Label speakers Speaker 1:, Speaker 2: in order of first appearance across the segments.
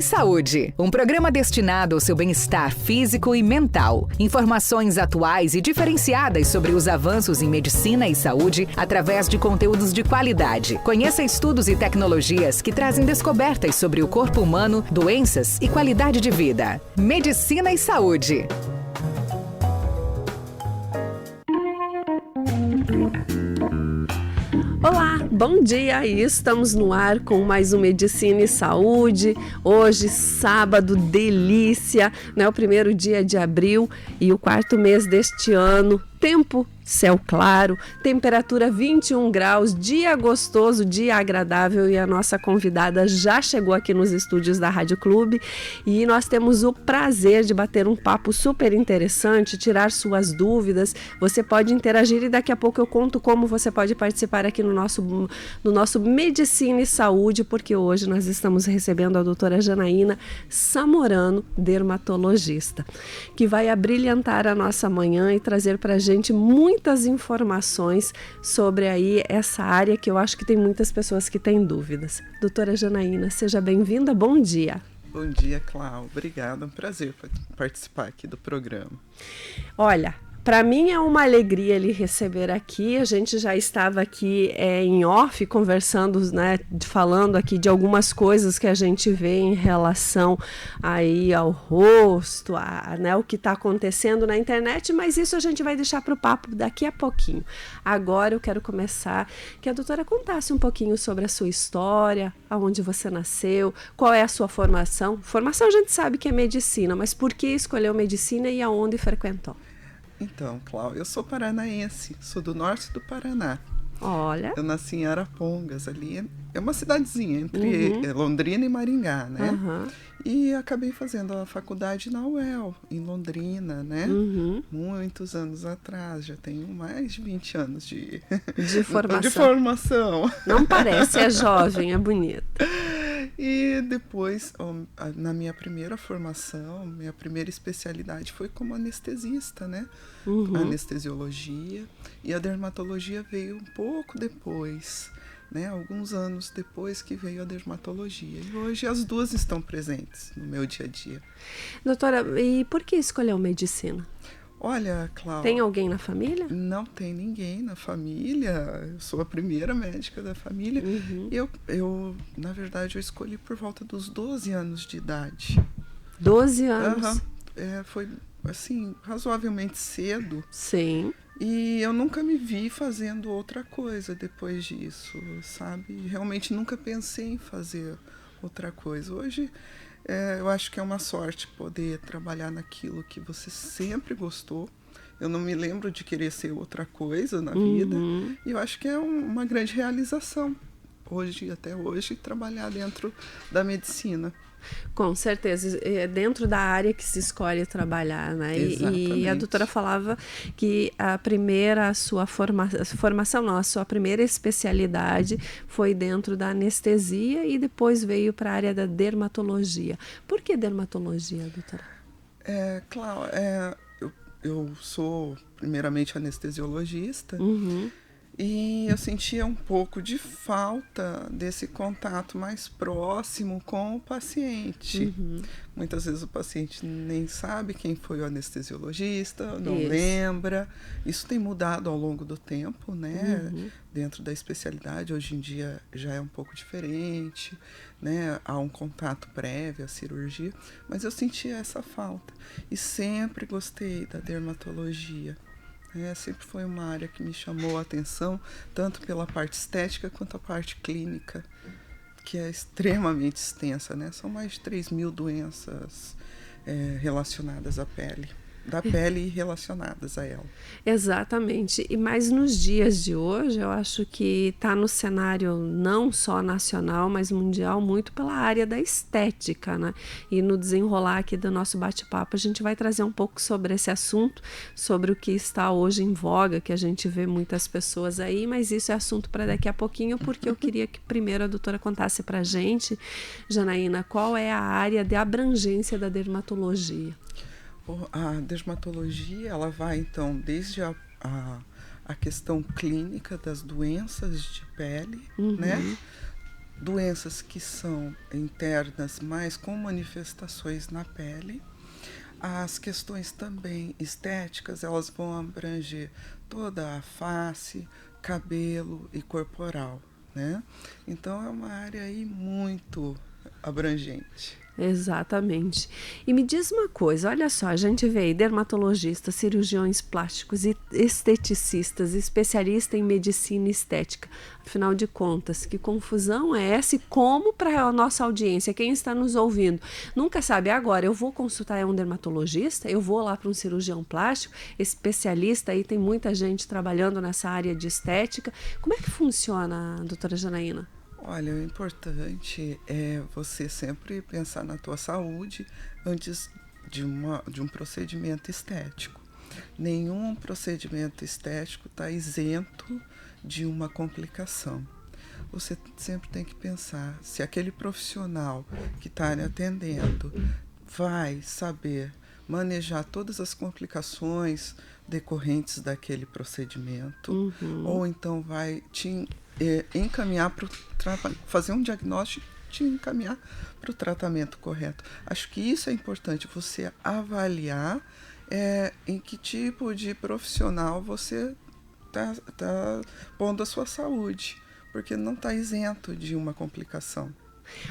Speaker 1: Saúde, um programa destinado ao seu bem-estar físico e mental. Informações atuais e diferenciadas sobre os avanços em medicina e saúde através de conteúdos de qualidade. Conheça estudos e tecnologias que trazem descobertas sobre o corpo humano, doenças e qualidade de vida. Medicina e Saúde.
Speaker 2: Olá, bom dia! Estamos no ar com mais um Medicina e Saúde. Hoje, sábado, delícia, né? O primeiro dia de abril e o quarto mês deste ano. Tempo, céu claro, temperatura 21 graus, dia gostoso, dia agradável, e a nossa convidada já chegou aqui nos estúdios da Rádio Clube e nós temos o prazer de bater um papo super interessante, tirar suas dúvidas. Você pode interagir e daqui a pouco eu conto como você pode participar aqui no nosso Medicina e Saúde, porque hoje nós estamos recebendo a doutora Janaína Samorano, dermatologista, que vai abrilhantar a nossa manhã e trazer para a gente muitas informações sobre aí essa área que eu acho que tem muitas pessoas que têm dúvidas. Doutora Janaína, seja bem-vinda, bom dia.
Speaker 3: Bom dia, Cláudia. Obrigada, é um prazer participar aqui do programa.
Speaker 2: Olha, para mim é uma alegria lhe receber aqui. A gente já estava aqui em off conversando, né, falando aqui de algumas coisas que a gente vê em relação aí ao rosto, né, o que está acontecendo na internet, mas isso a gente vai deixar para o papo daqui a pouquinho. Agora eu quero começar que a doutora contasse um pouquinho sobre a sua história, aonde você nasceu, qual é a sua formação. Formação a gente sabe que é medicina, mas por que escolheu medicina e aonde frequentou?
Speaker 3: Então, Cláudia, eu sou paranaense, sou do norte do Paraná.
Speaker 2: Olha.
Speaker 3: Eu nasci em Arapongas, ali é uma cidadezinha entre Londrina e Maringá, né? E acabei fazendo a faculdade na UEL, em Londrina, né? Muitos anos atrás, já tenho mais de 20 anos de formação.
Speaker 2: Não parece, é jovem, é bonita.
Speaker 3: E depois, na minha primeira formação, minha primeira especialidade foi como anestesista, né? Anestesiologia. E a dermatologia veio um pouco depois, né? Alguns anos depois que veio a dermatologia. E hoje as duas estão presentes no meu dia a dia.
Speaker 2: Doutora, e por que escolheu medicina?
Speaker 3: Olha, Cláudia...
Speaker 2: Tem alguém na família?
Speaker 3: Não tem ninguém na família. Eu sou a primeira médica da família. Eu, na verdade, eu escolhi por volta dos 12 anos de idade.
Speaker 2: 12 anos?
Speaker 3: Foi, assim, razoavelmente cedo.
Speaker 2: Sim.
Speaker 3: E eu nunca me vi fazendo outra coisa depois disso, sabe? Realmente nunca pensei em fazer outra coisa. Hoje... eu acho que é uma sorte poder trabalhar naquilo que você sempre gostou. Eu não me lembro de querer ser outra coisa na vida. E eu acho que é uma grande realização, até hoje, trabalhar dentro da medicina.
Speaker 2: Com certeza, é dentro da área que se escolhe trabalhar, né? E a doutora falava que a sua formação, não, a sua primeira especialidade foi dentro da anestesia e depois veio para a área da dermatologia. Por que dermatologia, doutora?
Speaker 3: Claro, eu sou primeiramente anestesiologista. E eu sentia um pouco de falta desse contato mais próximo com o paciente. Muitas vezes o paciente nem sabe quem foi o anestesiologista, não lembra. Isso tem mudado ao longo do tempo, né? Dentro da especialidade, hoje em dia já é um pouco diferente, né? Há um contato prévio à cirurgia, mas eu sentia essa falta. E sempre gostei da dermatologia. Sempre foi uma área que me chamou a atenção, tanto pela parte estética quanto a parte clínica, que é extremamente extensa, né? São mais de 3.000 doenças relacionadas à pele. Da pele e relacionadas a ela.
Speaker 2: Exatamente. Mas nos dias de hoje, eu acho que está no cenário não só nacional, mas mundial, muito pela área da estética, né? E no desenrolar aqui do nosso bate-papo, a gente vai trazer um pouco sobre esse assunto, sobre o que está hoje em voga, que a gente vê muitas pessoas aí, mas isso é assunto para daqui a pouquinho, porque eu queria que primeiro a doutora contasse para a gente, Janaína, qual é a área de abrangência da dermatologia?
Speaker 3: A dermatologia, ela vai, então, desde a questão clínica das doenças de pele, né? doenças que são internas, mas com manifestações na pele. As questões também estéticas, elas vão abranger toda a face, cabelo e corporal, né? Então é uma área aí muito abrangente.
Speaker 2: Exatamente. E me diz uma coisa, olha só, a gente vê aí dermatologistas, cirurgiões plásticos e esteticistas, especialistas em medicina estética. Afinal de contas, que confusão é essa? E como para a nossa audiência, quem está nos ouvindo, nunca sabe, agora eu vou consultar um dermatologista, eu vou lá para um cirurgião plástico, especialista, aí tem muita gente trabalhando nessa área de estética. Como é que funciona, doutora Janaína?
Speaker 3: Olha, o importante é você sempre pensar na tua saúde antes de um procedimento estético. Nenhum procedimento estético está isento de uma complicação. Você sempre tem que pensar se aquele profissional que está lhe atendendo vai saber manejar todas as complicações decorrentes daquele procedimento, ou então vai te encaminhar para fazer um diagnóstico, te encaminhar para o tratamento correto. Acho que isso é importante, você avaliar em que tipo de profissional você tá pondo a sua saúde, porque não está isento de uma complicação.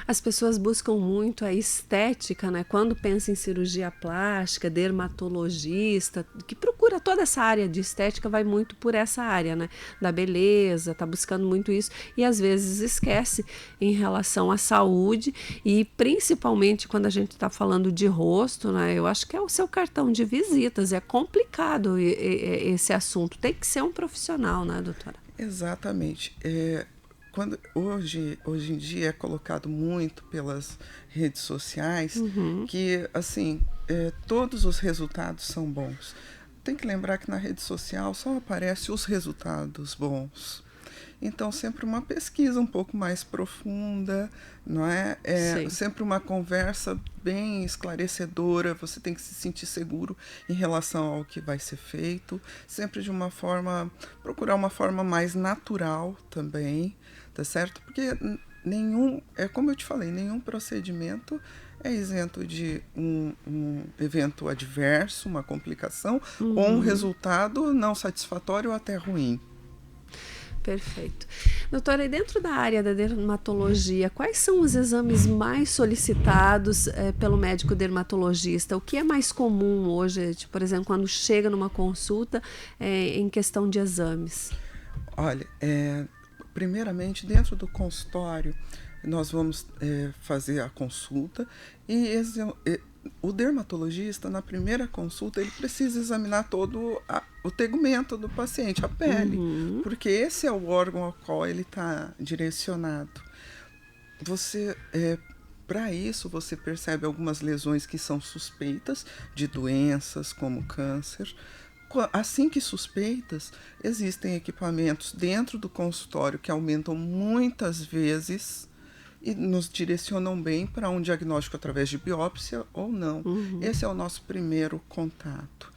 Speaker 2: As pessoas buscam muito a estética, né? Quando pensa em cirurgia plástica, dermatologista, que procura toda essa área de estética, vai muito por essa área, né? Da beleza, tá buscando muito isso e às vezes esquece em relação à saúde e principalmente quando a gente está falando de rosto, né? Eu acho que é o seu cartão de visitas, é complicado esse assunto, tem que ser um profissional, né, doutora?
Speaker 3: Exatamente. Hoje em dia é colocado muito pelas redes sociais que, assim, todos os resultados são bons. Tem que lembrar que na rede social só aparecem os resultados bons. Então, sempre uma pesquisa um pouco mais profunda, não é? Sempre uma conversa bem esclarecedora, você tem que se sentir seguro em relação ao que vai ser feito, sempre de uma forma, procurar uma forma mais natural também, tá certo? Porque como eu te falei, nenhum procedimento é isento de um evento adverso, uma complicação, ou um resultado não satisfatório ou até ruim.
Speaker 2: Perfeito. Doutora, e dentro da área da dermatologia, quais são os exames mais solicitados pelo médico dermatologista? O que é mais comum hoje, por exemplo, quando chega numa consulta em questão de exames?
Speaker 3: Olha, primeiramente, dentro do consultório, nós vamos fazer a consulta e o dermatologista, na primeira consulta, ele precisa examinar todo o tegumento do paciente, a pele, porque esse é o órgão ao qual ele está direcionado. Para isso, você percebe algumas lesões que são suspeitas de doenças como câncer. Assim que suspeitas, existem equipamentos dentro do consultório que aumentam muitas vezes e nos direcionam bem para um diagnóstico através de biópsia ou não. Esse é o nosso primeiro contato.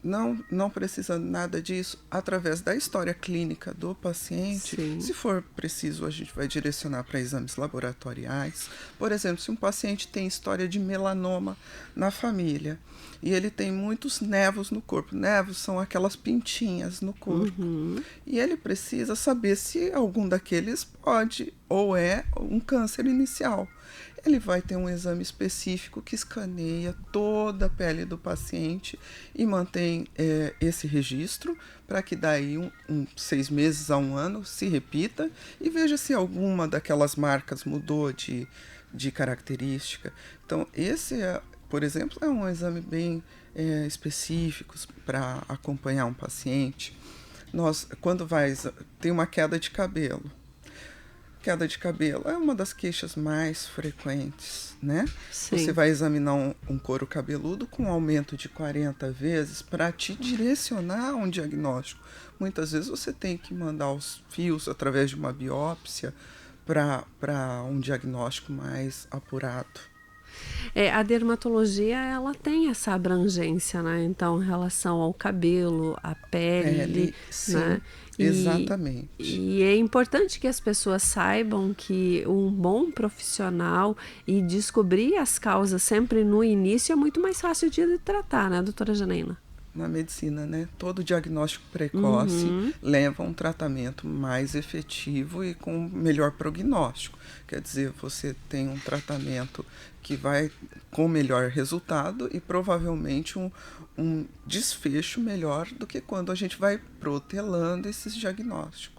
Speaker 3: Não precisa nada disso, através da história clínica do paciente. Sim. Se for preciso, a gente vai direcionar para exames laboratoriais. Por exemplo, se um paciente tem história de melanoma na família e ele tem muitos névoos no corpo. Névoos são aquelas pintinhas no corpo. E ele precisa saber se algum daqueles pode ou é um câncer inicial. Ele vai ter um exame específico que escaneia toda a pele do paciente e mantém esse registro para que daí 6 meses a 1 ano se repita e veja se alguma daquelas marcas mudou de característica. Então, por exemplo, é um exame bem específico para acompanhar um paciente. Quando tem uma queda de cabelo. Queda de cabelo é uma das queixas mais frequentes, né? Sim. Você vai examinar um couro cabeludo com um aumento de 40 vezes para te direcionar a um diagnóstico. Muitas vezes você tem que mandar os fios através de uma biópsia para um diagnóstico mais apurado.
Speaker 2: A dermatologia, ela tem essa abrangência, né? Então, em relação ao cabelo, à pele,
Speaker 3: sim,
Speaker 2: né?
Speaker 3: Exatamente.
Speaker 2: E é importante que as pessoas saibam que um bom profissional e descobrir as causas sempre no início é muito mais fácil de tratar, né, doutora Janaína?
Speaker 3: Na medicina, né? Todo diagnóstico precoce leva a um tratamento mais efetivo e com melhor prognóstico. Quer dizer, você tem um tratamento que vai com melhor resultado e provavelmente um desfecho melhor do que quando a gente vai protelando esses diagnósticos.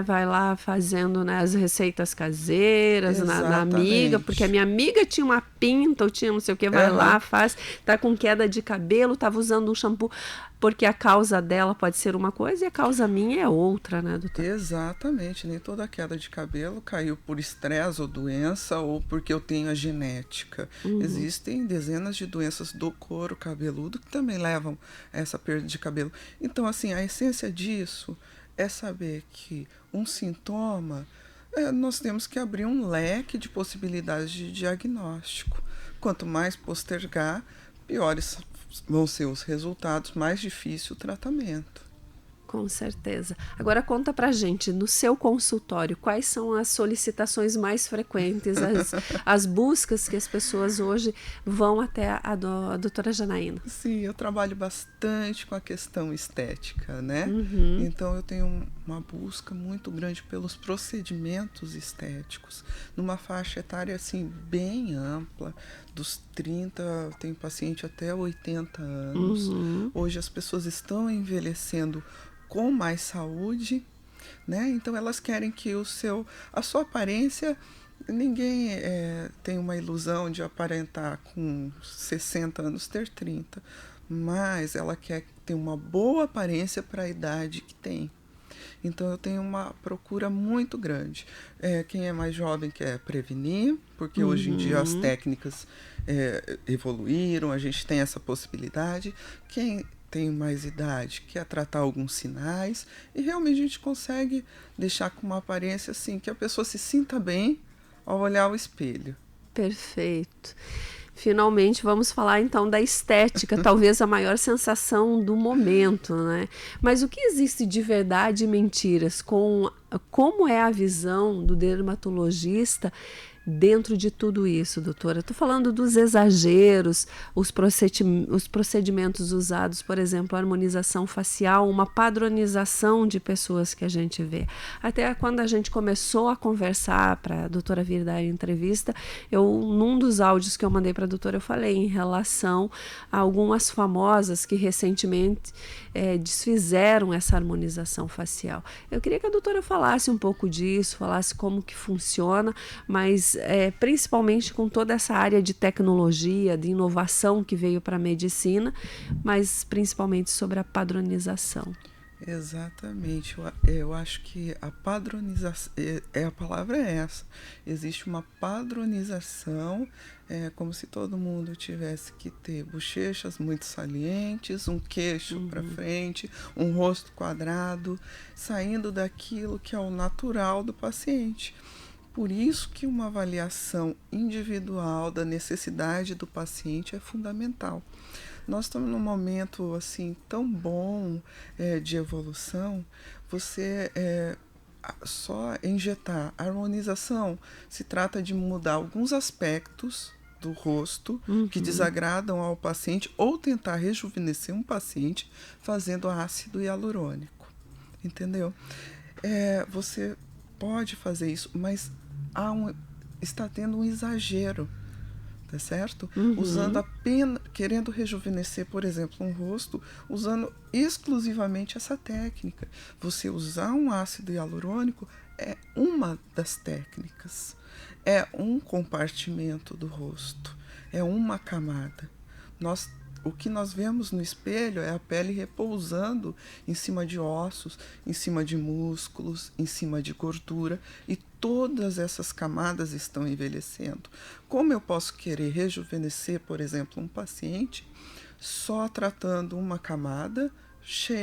Speaker 2: Vai lá fazendo, né, as receitas caseiras na amiga, porque a minha amiga tinha uma pinta ou tinha não sei o que, vai lá, faz, tá com queda de cabelo, tava usando um shampoo, porque a causa dela pode ser uma coisa e a causa minha é outra, né, doutora?
Speaker 3: Exatamente, nem toda queda de cabelo caiu por estresse ou doença ou porque eu tenho a genética. Existem dezenas de doenças do couro cabeludo que também levam a essa perda de cabelo. Então, assim, a essência disso é saber que um sintoma, nós temos que abrir um leque de possibilidades de diagnóstico. Quanto mais postergar, piores vão ser os resultados, mais difícil o tratamento.
Speaker 2: Com certeza. Agora conta pra gente, no seu consultório, quais são as solicitações mais frequentes, as buscas que as pessoas hoje vão até a doutora Janaína?
Speaker 3: Sim, eu trabalho bastante com a questão estética, né? Então eu tenho uma busca muito grande pelos procedimentos estéticos, numa faixa etária assim bem ampla, dos 30, tem paciente até 80 anos. Hoje as pessoas estão envelhecendo com mais saúde, né? Então elas querem que a sua aparência, ninguém tem uma ilusão de aparentar com 60 anos ter 30, mas ela quer ter uma boa aparência para a idade que tem. Então eu tenho uma procura muito grande. Quem é mais jovem quer prevenir, porque hoje em dia as técnicas evoluíram, a gente tem essa possibilidade. Quem tem mais idade quer tratar alguns sinais e realmente a gente consegue deixar com uma aparência assim que a pessoa se sinta bem ao olhar o espelho.
Speaker 2: Perfeito. Finalmente vamos falar então da estética, talvez a maior sensação do momento, né? Mas o que existe de verdade e mentiras? Como é a visão do dermatologista dentro de tudo isso, doutora? Estou falando dos exageros, os procedimentos usados, por exemplo, a harmonização facial, uma padronização de pessoas que a gente vê. Até quando a gente começou a conversar para a doutora vir dar a entrevista, num dos áudios que eu mandei para a doutora, eu falei em relação a algumas famosas que recentemente desfizeram essa harmonização facial. Eu queria que a doutora falasse um pouco disso, falasse como que funciona, mas principalmente com toda essa área de tecnologia, de inovação que veio para a medicina, mas principalmente sobre a padronização.
Speaker 3: Exatamente, eu acho que a padronização, a palavra é essa, existe uma padronização, como se todo mundo tivesse que ter bochechas muito salientes, um queixo para frente, um rosto quadrado, saindo daquilo que é o natural do paciente. Por isso que uma avaliação individual da necessidade do paciente é fundamental. Nós estamos num momento assim tão bom de evolução, você só injetar harmonização se trata de mudar alguns aspectos do rosto que desagradam ao paciente ou tentar rejuvenescer um paciente fazendo ácido hialurônico, entendeu? Você pode fazer isso, mas está tendo um exagero, tá certo? Usando apenas, querendo rejuvenescer, por exemplo, um rosto, usando exclusivamente essa técnica. Você usar um ácido hialurônico é uma das técnicas, é um compartimento do rosto, é uma camada. O que nós vemos no espelho é a pele repousando em cima de ossos, em cima de músculos, em cima de gordura, e todas essas camadas estão envelhecendo. Como eu posso querer rejuvenescer, por exemplo, um paciente só tratando uma camada,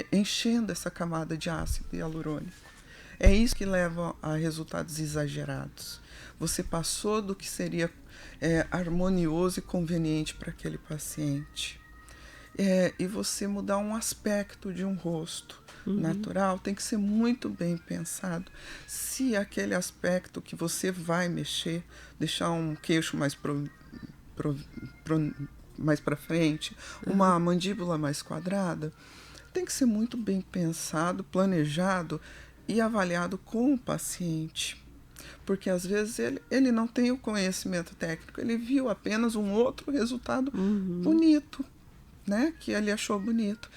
Speaker 3: enchendo essa camada de ácido hialurônico? É isso que leva a resultados exagerados. você passou do que seria harmonioso e conveniente para aquele paciente. E você mudar um aspecto de um rosto natural tem que ser muito bem pensado. Se aquele aspecto que você vai mexer, deixar um queixo mais mais para frente, uma mandíbula mais quadrada, tem que ser muito bem pensado, planejado e avaliado com o paciente. Porque às vezes ele não tem o conhecimento técnico, ele viu apenas um outro resultado bonito, né? Que ele achou bonito.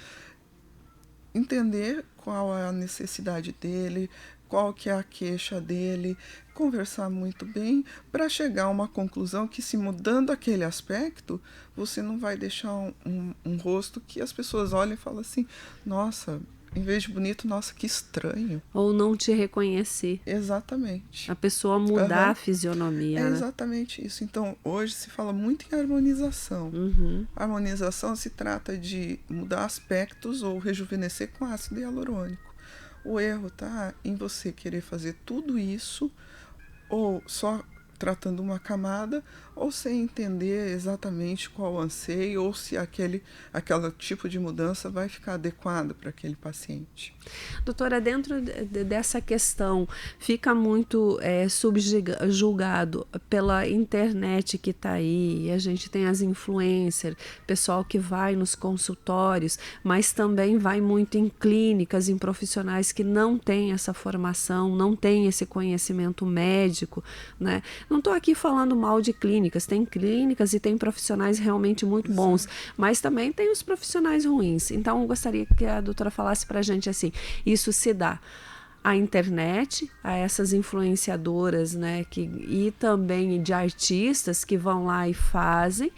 Speaker 3: Entender qual é a necessidade dele, qual que é a queixa dele, conversar muito bem para chegar a uma conclusão que, se mudando aquele aspecto, você não vai deixar um rosto que as pessoas olhem e falam assim, nossa, em vez de bonito, nossa, que estranho.
Speaker 2: Ou não te reconhecer.
Speaker 3: Exatamente.
Speaker 2: A pessoa mudar a fisionomia, né?
Speaker 3: Exatamente isso. Então, hoje se fala muito em harmonização. Harmonização se trata de mudar aspectos ou rejuvenescer com ácido hialurônico. O erro está em você querer fazer tudo isso, ou só tratando uma camada, ou sem entender exatamente qual o anseio, ou se aquele tipo de mudança vai ficar adequado para aquele paciente.
Speaker 2: Doutora, dentro dessa questão, fica muito subjugado pela internet que está aí, a gente tem as influencers, pessoal que vai nos consultórios, mas também vai muito em clínicas, em profissionais que não têm essa formação, não têm esse conhecimento médico, né? Não estou aqui falando mal de clínicas, tem clínicas e tem profissionais realmente muito bons, mas também tem os profissionais ruins. Então, eu gostaria que a doutora falasse para a gente assim, isso se dá à internet, a essas influenciadoras, né, e também de artistas que vão lá e fazem,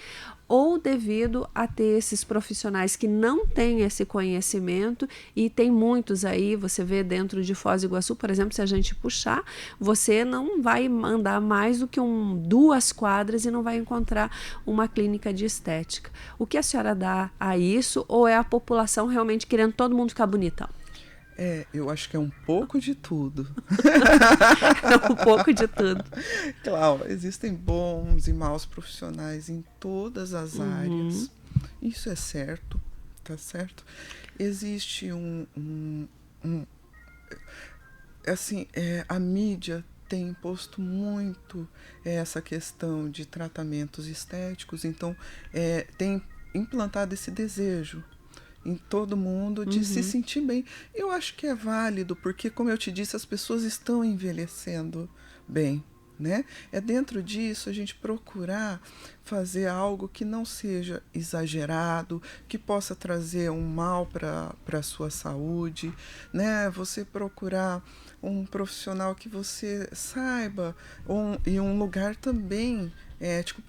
Speaker 2: ou devido a ter esses profissionais que não têm esse conhecimento, e tem muitos aí, você vê dentro de Foz do Iguaçu, por exemplo, se a gente puxar, você não vai andar mais do que 2 quadras e não vai encontrar uma clínica de estética. O que a senhora dá a isso, ou é a população realmente querendo todo mundo ficar bonitão?
Speaker 3: Eu acho que é um pouco de tudo.
Speaker 2: É um pouco de tudo.
Speaker 3: Claro, existem bons e maus profissionais em todas as áreas. Isso é certo, tá certo? Existe a mídia tem imposto muito essa questão de tratamentos estéticos, então tem implantado esse desejo em todo mundo de se sentir bem. Eu acho que é válido, porque, como eu te disse, as pessoas estão envelhecendo bem, né? É dentro disso a gente procurar fazer algo que não seja exagerado, que possa trazer um mal para a sua saúde, né? Você procurar um profissional que você saiba, e um lugar também ético.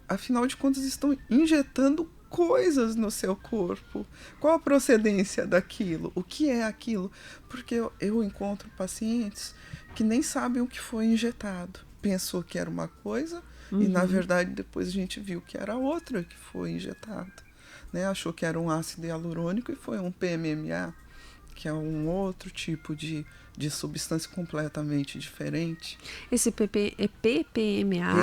Speaker 3: Afinal de contas, estão injetando coisas no seu corpo. Qual a procedência daquilo? O que é aquilo? Porque eu encontro pacientes que nem sabem o que foi injetado. Pensou que era uma coisa e, na verdade, depois a gente viu que era outra que foi injetada, né? Achou que era um ácido hialurônico e foi um PMMA, que é um outro tipo de substância completamente diferente.
Speaker 2: Esse PPMA?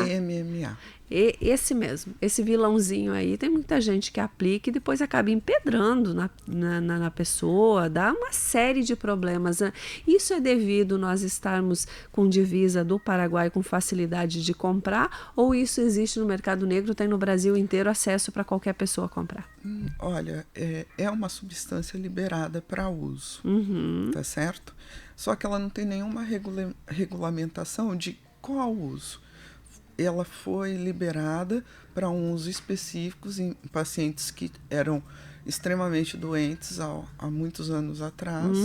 Speaker 3: PMMA.
Speaker 2: Esse mesmo, esse vilãozinho aí, tem muita gente que aplica e depois acaba empedrando na pessoa, dá uma série de problemas, né? Isso é devido nós estarmos com divisa do Paraguai com facilidade de comprar, ou isso existe no mercado negro, tem no Brasil inteiro acesso para qualquer pessoa comprar?
Speaker 3: Olha, é uma substância liberada para uso, tá certo? Só que ela não tem nenhuma regulamentação de qual uso. Ela foi liberada para um uso específico em pacientes que eram extremamente doentes há muitos anos atrás,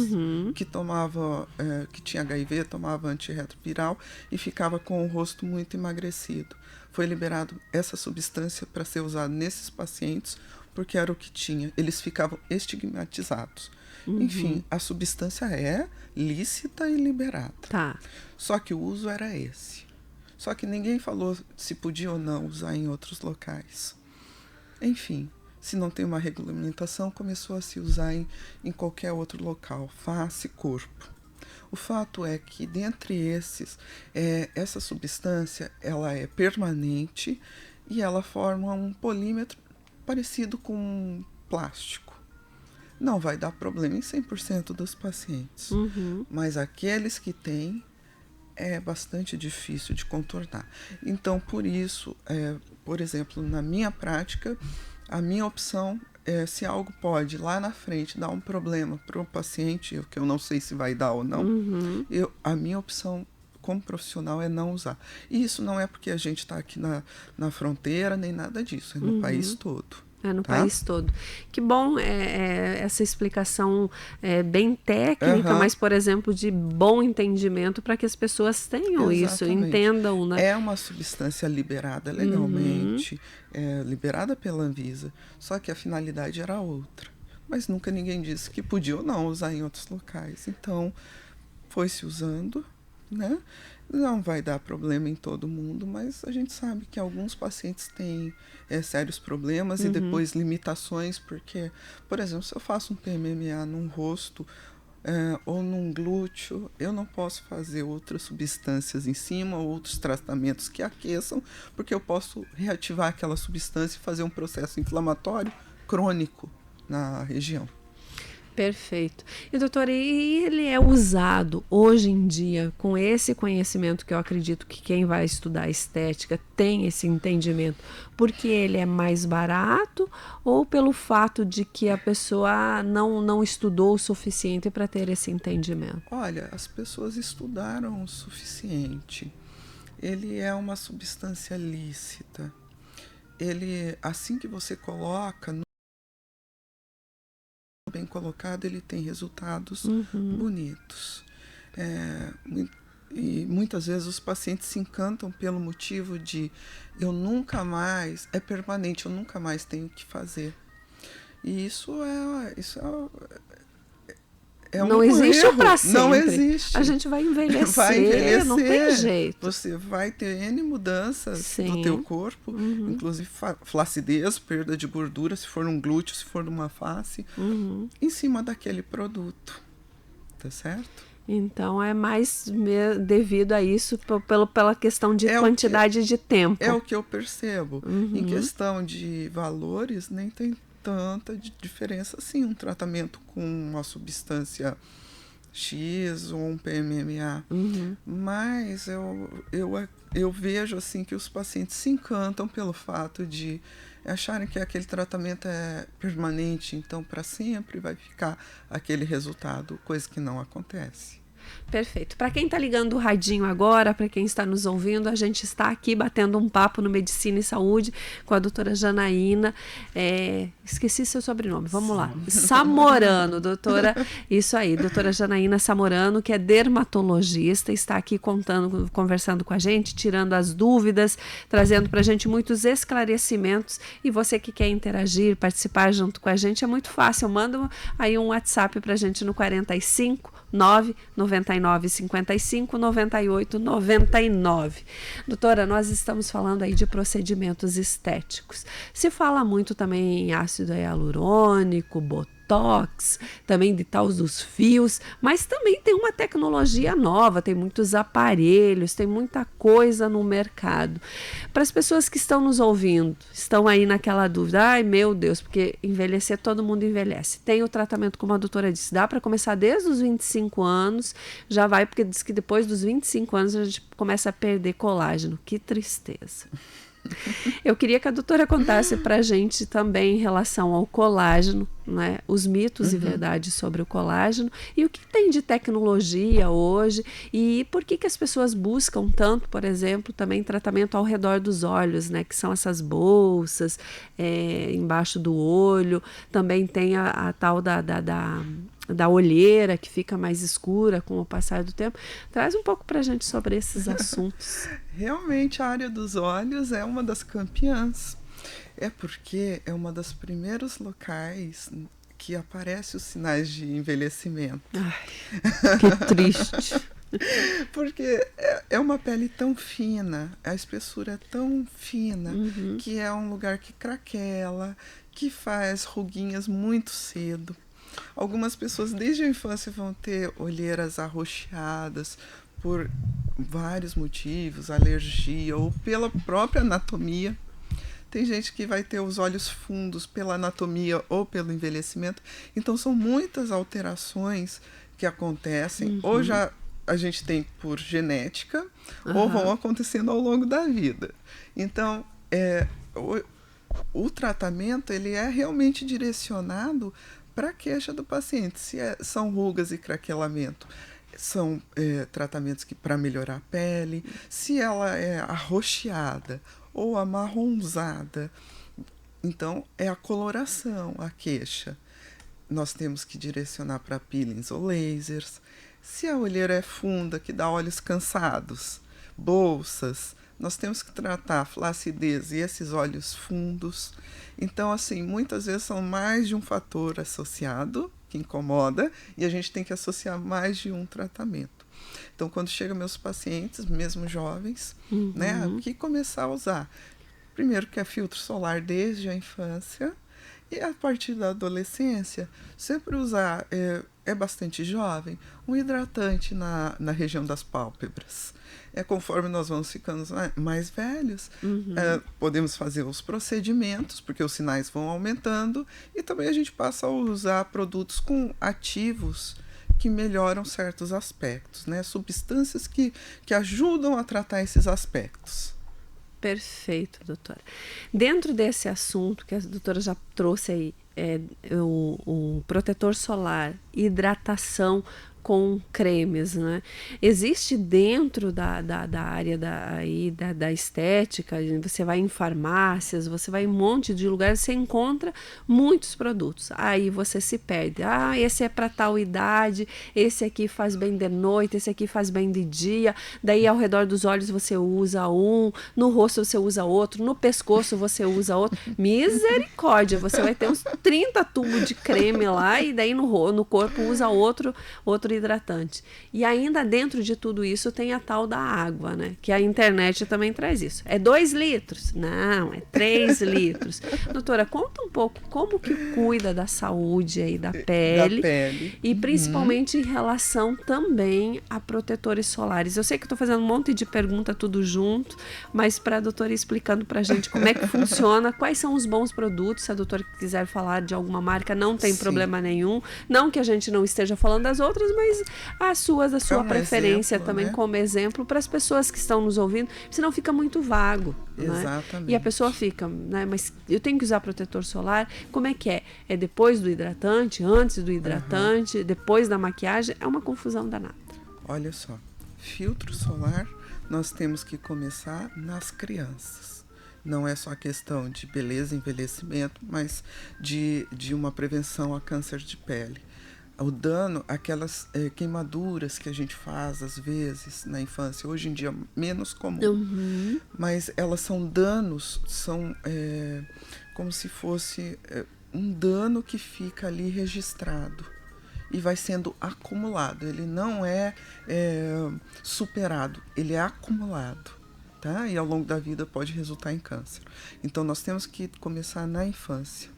Speaker 3: que tinha HIV, tomava antirretroviral e ficava com o rosto muito emagrecido. Foi liberado essa substância para ser usada nesses pacientes porque era o que tinha. Eles ficavam estigmatizados. Enfim, a substância é lícita e liberada.
Speaker 2: Tá.
Speaker 3: Só que o uso era esse. Só que ninguém falou se podia ou não usar em outros locais. Enfim, se não tem uma regulamentação, começou a se usar em qualquer outro local, face, corpo. O fato é que, dentre esses, essa substância ela é permanente e ela forma um polímetro parecido com um plástico. Não vai dar problema em 100% dos pacientes, mas aqueles que têm, é bastante difícil de contornar. Então, por isso, por exemplo, na minha prática, a minha opção é, se algo pode lá na frente dar um problema para o paciente, que eu não sei se vai dar ou não, a minha opção como profissional é não usar. E isso não é porque a gente está aqui na fronteira, nem nada disso, é no país todo.
Speaker 2: É no país todo. Que bom essa explicação bem técnica, mas, por exemplo, de bom entendimento para que as pessoas tenham isso, entendam. Né?
Speaker 3: É uma substância liberada legalmente, liberada pela Anvisa, só que a finalidade era outra. Mas nunca ninguém disse que podia ou não usar em outros locais. Então, foi se usando, né? Não vai dar problema em todo mundo, mas a gente sabe que alguns pacientes têm sérios problemas e depois limitações, porque, por exemplo, se eu faço um PMMA num rosto ou num glúteo, eu não posso fazer outras substâncias em cima, ou outros tratamentos que aqueçam, porque eu posso reativar aquela substância e fazer um processo inflamatório crônico na região.
Speaker 2: Perfeito. E, doutora, e ele é usado hoje em dia com esse conhecimento que eu acredito que quem vai estudar estética tem esse entendimento, porque ele é mais barato ou pelo fato de que a pessoa não estudou o suficiente para ter esse entendimento?
Speaker 3: Olha, as pessoas estudaram o suficiente. Ele é uma substância lícita. Ele, assim que você coloca bem colocado, ele tem resultados bonitos. E muitas vezes os pacientes se encantam pelo motivo de eu nunca mais, é permanente, eu nunca mais tenho que fazer. E isso
Speaker 2: não existe para sempre.
Speaker 3: Não existe.
Speaker 2: A gente vai envelhecer, não tem jeito.
Speaker 3: Você vai ter N mudanças do teu corpo, inclusive flacidez, perda de gordura, se for num glúteo, se for numa face, em cima daquele produto. Tá certo?
Speaker 2: Então, é mais devido a isso, pela questão de quantidade de tempo.
Speaker 3: É o que eu percebo. Em questão de valores, nem tem tanta diferença assim, um tratamento com uma substância X ou um PMMA. Mas eu vejo assim que os pacientes se encantam pelo fato de acharem que aquele tratamento é permanente, então para sempre vai ficar aquele resultado, coisa que não acontece.
Speaker 2: Perfeito. Para quem está ligando o radinho agora, para quem está nos ouvindo, a gente está aqui batendo um papo no Medicina e Saúde com a doutora Janaína. Esqueci seu sobrenome, vamos lá. Samorano, doutora. Isso aí, doutora Janaína Samorano, que é dermatologista, está aqui conversando com a gente, tirando as dúvidas, trazendo para a gente muitos esclarecimentos. E você que quer interagir, participar junto com a gente, é muito fácil. Manda aí um WhatsApp para a gente no 45 999 55 98 99. Doutora, nós estamos falando aí de procedimentos estéticos. Se fala muito também em ácido hialurônico, botox, também de tal dos fios, mas também tem uma tecnologia nova, tem muitos aparelhos, tem muita coisa no mercado. Para as pessoas que estão nos ouvindo, estão aí naquela dúvida, ai meu Deus, porque envelhecer, todo mundo envelhece. Tem o tratamento, como a doutora disse, dá para começar desde os 25 anos, já vai, porque diz que depois dos 25 anos a gente começa a perder colágeno. Que tristeza. Eu queria que a doutora contasse para a gente também em relação ao colágeno, né? Os mitos e verdades sobre o colágeno e o que tem de tecnologia hoje e por que as pessoas buscam tanto, por exemplo, também tratamento ao redor dos olhos, né? Que são essas bolsas embaixo do olho, também tem a tal da olheira que fica mais escura com o passar do tempo. Traz um pouco para a gente sobre esses assuntos.
Speaker 3: Realmente a área dos olhos é uma das campeãs. É porque é uma dos primeiros locais que aparecem os sinais de envelhecimento.
Speaker 2: Ai, que triste.
Speaker 3: Porque é uma pele tão fina, a espessura é tão fina, que é um lugar que craquela, que faz ruguinhas muito cedo. Algumas pessoas desde a infância vão ter olheiras arroxeadas por vários motivos, alergia ou pela própria anatomia. Tem gente que vai ter os olhos fundos pela anatomia ou pelo envelhecimento. Então, são muitas alterações que acontecem, ou já a gente tem por genética, ou vão acontecendo ao longo da vida. Então, o tratamento ele é realmente direcionado para a queixa do paciente. Se são rugas e craquelamento, são tratamentos que para melhorar a pele. Se ela é arroxeada ou amarronzada, então é a coloração, a queixa. Nós temos que direcionar para peelings ou lasers. Se a olheira é funda, que dá olhos cansados, bolsas, nós temos que tratar a flacidez e esses olhos fundos. Então, assim, muitas vezes são mais de um fator associado que incomoda e a gente tem que associar mais de um tratamento. Então, quando chegam meus pacientes, mesmo jovens, né, o que começar a usar? Primeiro que é filtro solar desde a infância e a partir da adolescência, sempre usar, é bastante jovem, um hidratante na região das pálpebras. Conforme nós vamos ficando mais velhos, podemos fazer os procedimentos, porque os sinais vão aumentando, e também a gente passa a usar produtos com ativos que melhoram certos aspectos, né? Substâncias que ajudam a tratar esses aspectos.
Speaker 2: Perfeito, doutora. Dentro desse assunto que a doutora já trouxe aí, o protetor solar, hidratação com cremes, né? Existe dentro da área da estética, você vai em farmácias, você vai em um monte de lugares, você encontra muitos produtos. Aí você se perde. Esse é para tal idade, esse aqui faz bem de noite, esse aqui faz bem de dia. Daí ao redor dos olhos você usa um, no rosto você usa outro, no pescoço você usa outro. Misericórdia, você vai ter uns 30 tubos de creme lá e daí no corpo usa outro hidratante. E ainda dentro de tudo isso tem a tal da água, né? Que a internet também traz isso. É 2 litros? Não, é 3 litros. Doutora, conta um pouco como que cuida da saúde aí da pele. E principalmente em relação também a protetores solares. Eu sei que eu tô fazendo um monte de pergunta tudo junto, mas para a doutora ir explicando pra gente como é que funciona, quais são os bons produtos, se a doutora quiser falar de alguma marca, não tem problema nenhum. Não que a gente não esteja falando das outras, mas a sua preferência exemplo, também, né? Como exemplo para as pessoas que estão nos ouvindo, senão fica muito vago.
Speaker 3: Exatamente.
Speaker 2: Né? E a pessoa fica, né? Mas eu tenho que usar protetor solar? Como é que é? É depois do hidratante, antes do hidratante, depois da maquiagem? É uma confusão danada.
Speaker 3: Olha só, filtro solar nós temos que começar nas crianças. Não é só a questão de beleza e envelhecimento, mas de uma prevenção a câncer de pele. O dano, aquelas queimaduras que a gente faz às vezes na infância, hoje em dia menos comum, mas elas são danos, são como se fosse um dano que fica ali registrado e vai sendo acumulado. Ele não é superado, ele é acumulado, tá? E ao longo da vida pode resultar em câncer. Então nós temos que começar na infância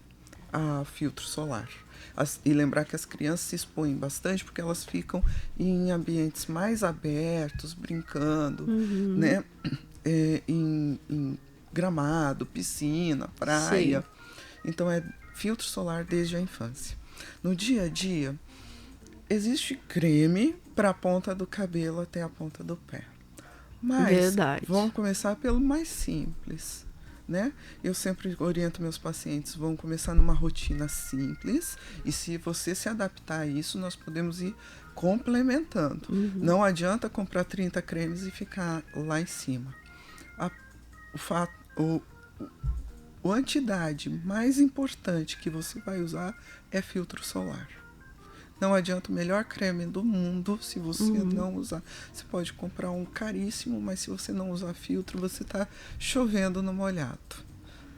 Speaker 3: a filtro solar. E lembrar que as crianças se expõem bastante porque elas ficam em ambientes mais abertos, brincando, né? Em gramado, piscina, praia. Sim. Então é filtro solar desde a infância. No dia a dia, existe creme para a ponta do cabelo até a ponta do pé. Mas vamos começar pelo mais simples. Né? Eu sempre oriento meus pacientes, vão começar numa rotina simples e se você se adaptar a isso, nós podemos ir complementando. Não adianta comprar 30 cremes e ficar lá em cima. A entidade mais importante que você vai usar é filtro solar. Não adianta o melhor creme do mundo se você não usar. Você pode comprar um caríssimo, mas se você não usar filtro, você está chovendo no molhado.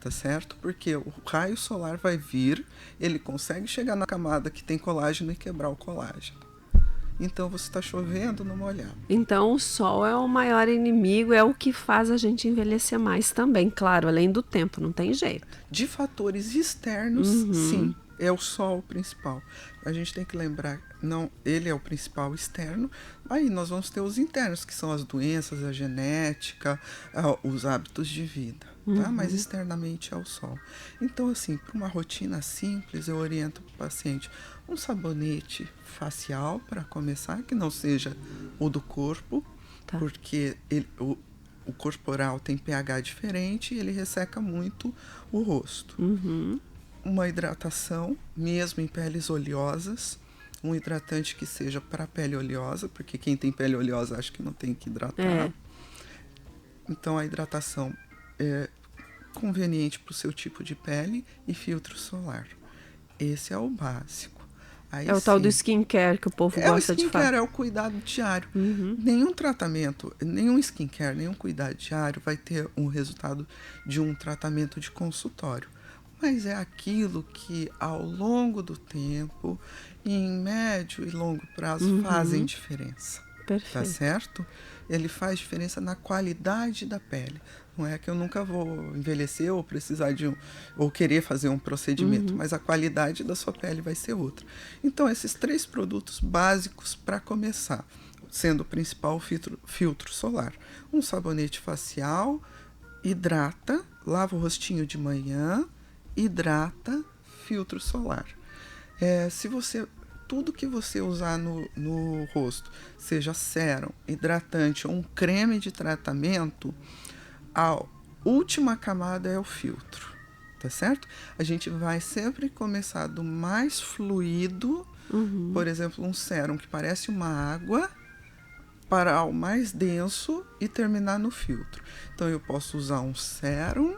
Speaker 3: Tá certo? Porque o raio solar vai vir, ele consegue chegar na camada que tem colágeno e quebrar o colágeno. Então você está chovendo no molhado.
Speaker 2: Então o sol é o maior inimigo, é o que faz a gente envelhecer mais também, claro, além do tempo, não tem jeito.
Speaker 3: De fatores externos, sim. é o sol principal. A gente tem que lembrar, não, ele é o principal externo, aí nós vamos ter os internos, que são as doenças, a genética, os hábitos de vida, tá? Mas externamente é o sol. Então, assim, para uma rotina simples, eu oriento para o paciente um sabonete facial, para começar, que não seja o do corpo, porque o corporal tem pH diferente e ele resseca muito o rosto. Uma hidratação, mesmo em peles oleosas, um hidratante que seja para pele oleosa, porque quem tem pele oleosa acha que não tem que hidratar. Então a hidratação é conveniente para o seu tipo de pele e filtro solar. Esse é o básico. Aí,
Speaker 2: é o tal do skincare que o povo gosta de falar.
Speaker 3: O skincare é o cuidado diário. Nenhum tratamento, nenhum skincare, nenhum cuidado diário vai ter um resultado de um tratamento de consultório. Mas é aquilo que, ao longo do tempo, em médio e longo prazo, fazem diferença.
Speaker 2: Perfeito.
Speaker 3: Tá certo? Ele faz diferença na qualidade da pele. Não é que eu nunca vou envelhecer ou precisar ou querer fazer um procedimento, mas a qualidade da sua pele vai ser outra. Então, esses 3 produtos básicos para começar, sendo o principal o filtro solar. Um sabonete facial, hidrata, lava o rostinho de manhã, hidrata, filtro solar. Tudo que você usar no rosto, seja sérum, hidratante ou um creme de tratamento, a última camada é o filtro, tá certo? A gente vai sempre começar do mais fluido, por exemplo, um sérum que parece uma água, para o mais denso e terminar no filtro. Então, eu posso usar um sérum,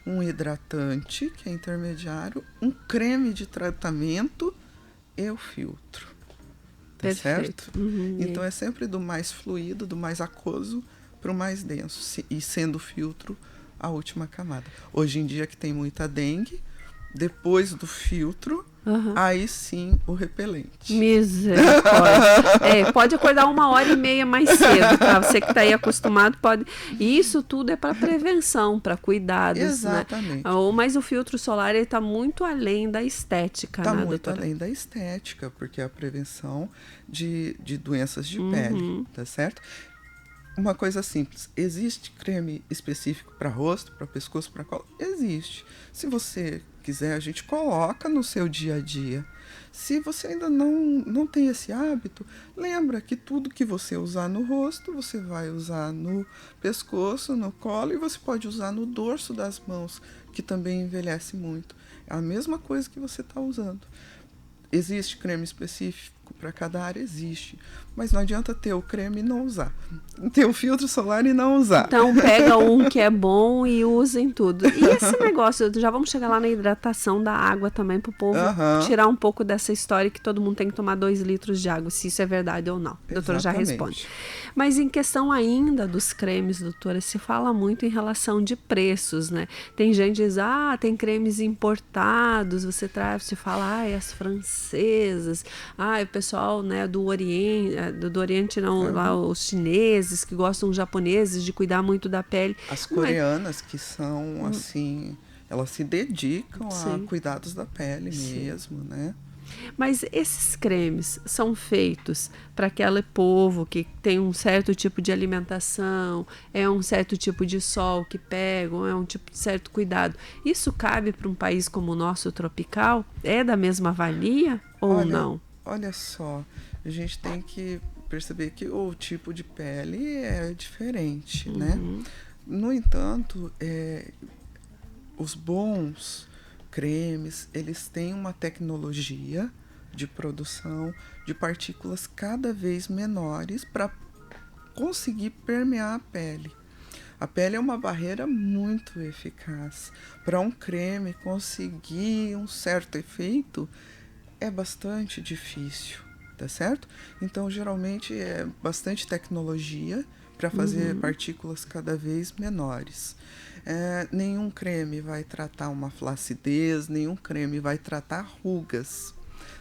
Speaker 3: um hidratante, que é intermediário, um creme de tratamento e o filtro. Tá
Speaker 2: Perfeito.
Speaker 3: certo? Então, é sempre do mais fluido, do mais aquoso para o mais denso, e sendo o filtro a última camada. Hoje em dia, que tem muita dengue, depois do filtro, aí sim o repelente.
Speaker 2: Misericórdia. Pode acordar 1h30 mais cedo, tá? Você que está aí acostumado pode. E isso tudo é para prevenção, para cuidados.
Speaker 3: Exatamente.
Speaker 2: Né? Mas o filtro solar está muito além da estética.
Speaker 3: Está
Speaker 2: né,
Speaker 3: muito
Speaker 2: doutora?
Speaker 3: além da estética, porque é a prevenção de doenças de pele, tá certo? Uma coisa simples, existe creme específico para rosto, para pescoço, para colo? Existe. Se você quiser, a gente coloca no seu dia a dia. Se você ainda não tem esse hábito, lembra que tudo que você usar no rosto, você vai usar no pescoço, no colo, e você pode usar no dorso das mãos, que também envelhece muito. É a mesma coisa que você está usando. Existe creme específico para cada área? Existe. Mas não adianta ter o creme e não usar. Ter o filtro solar e não usar.
Speaker 2: Então pega um que é bom e usa em tudo. E esse negócio, já vamos chegar lá na hidratação da água também, para o povo tirar um pouco dessa história que todo mundo tem que tomar 2 litros de água, se isso é verdade ou não. A doutora já responde. Mas em questão ainda dos cremes, doutora, se fala muito em relação de preços, né? Tem gente que diz, tem cremes importados, você fala, as francesas, o pessoal, né, do Oriente não, lá os chineses que gostam, os japoneses, de cuidar muito da pele.
Speaker 3: As coreanas que são assim, elas se dedicam a cuidados da pele mesmo, né?
Speaker 2: Mas esses cremes são feitos para aquele povo que tem um certo tipo de alimentação, é um certo tipo de sol que pegam, é um tipo de certo cuidado. Isso cabe para um país como o nosso, tropical? É da mesma valia ou não?
Speaker 3: Olha só, a gente tem que perceber que o tipo de pele é diferente, né? No entanto, os bons cremes, eles têm uma tecnologia de produção de partículas cada vez menores para conseguir permear a pele. A pele é uma barreira muito eficaz. Para um creme conseguir um certo efeito, é bastante difícil, tá certo? Então, geralmente, é bastante tecnologia para fazer partículas cada vez menores. Nenhum creme vai tratar uma flacidez, nenhum creme vai tratar rugas,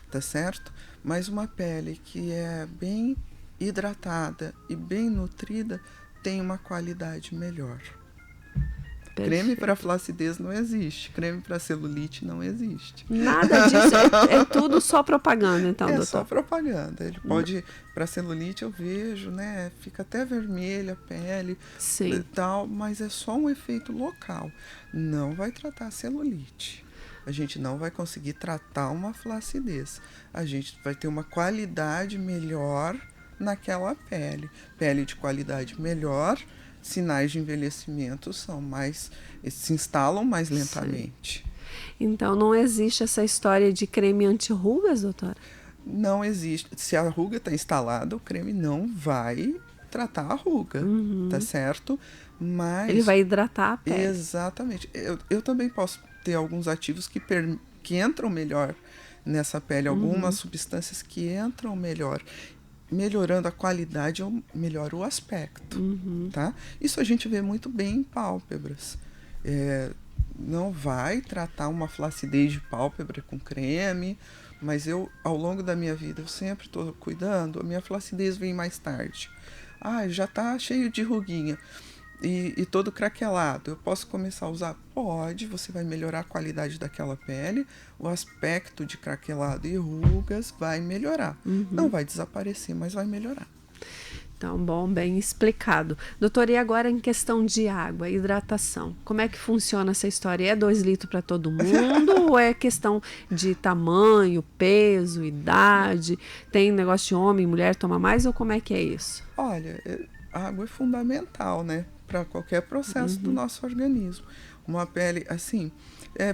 Speaker 3: tá certo? Mas uma pele que é bem hidratada e bem nutrida tem uma qualidade melhor. Creme para flacidez não existe. Creme para celulite não existe.
Speaker 2: Nada disso. É tudo só propaganda, então, doutor?
Speaker 3: É só propaganda. Ele pode, para celulite eu vejo, né? Fica até vermelha a pele e tal, mas é só um efeito local. Não vai tratar a celulite. A gente não vai conseguir tratar uma flacidez. A gente vai ter uma qualidade melhor naquela pele. Pele de qualidade melhor, sinais de envelhecimento se instalam mais lentamente.
Speaker 2: Então não existe essa história de creme anti-rugas, doutora?
Speaker 3: Não existe. Se a ruga está instalada, o creme não vai tratar a ruga, tá certo? Mas
Speaker 2: ele vai hidratar a pele.
Speaker 3: Exatamente. Eu também posso ter alguns ativos que entram melhor nessa pele, algumas substâncias que entram melhor. Melhorando a qualidade, eu melhoro o aspecto, tá? Isso a gente vê muito bem em pálpebras. Não vai tratar uma flacidez de pálpebra com creme, mas ao longo da minha vida, eu sempre estou cuidando, a minha flacidez vem mais tarde. Já está cheio de ruguinha e todo craquelado. Eu posso começar a usar? Pode, você vai melhorar a qualidade daquela pele, o aspecto de craquelado e rugas vai melhorar. Não vai desaparecer, mas vai melhorar.
Speaker 2: Então, bom, bem explicado. Doutora, e agora em questão de água, hidratação, como é que funciona essa história? É 2 litros para todo mundo ou é questão de tamanho, peso, idade? Tem negócio de homem e mulher toma mais ou como é que é isso?
Speaker 3: Olha, a água é fundamental, né? Para qualquer processo do nosso organismo. Uma pele, assim,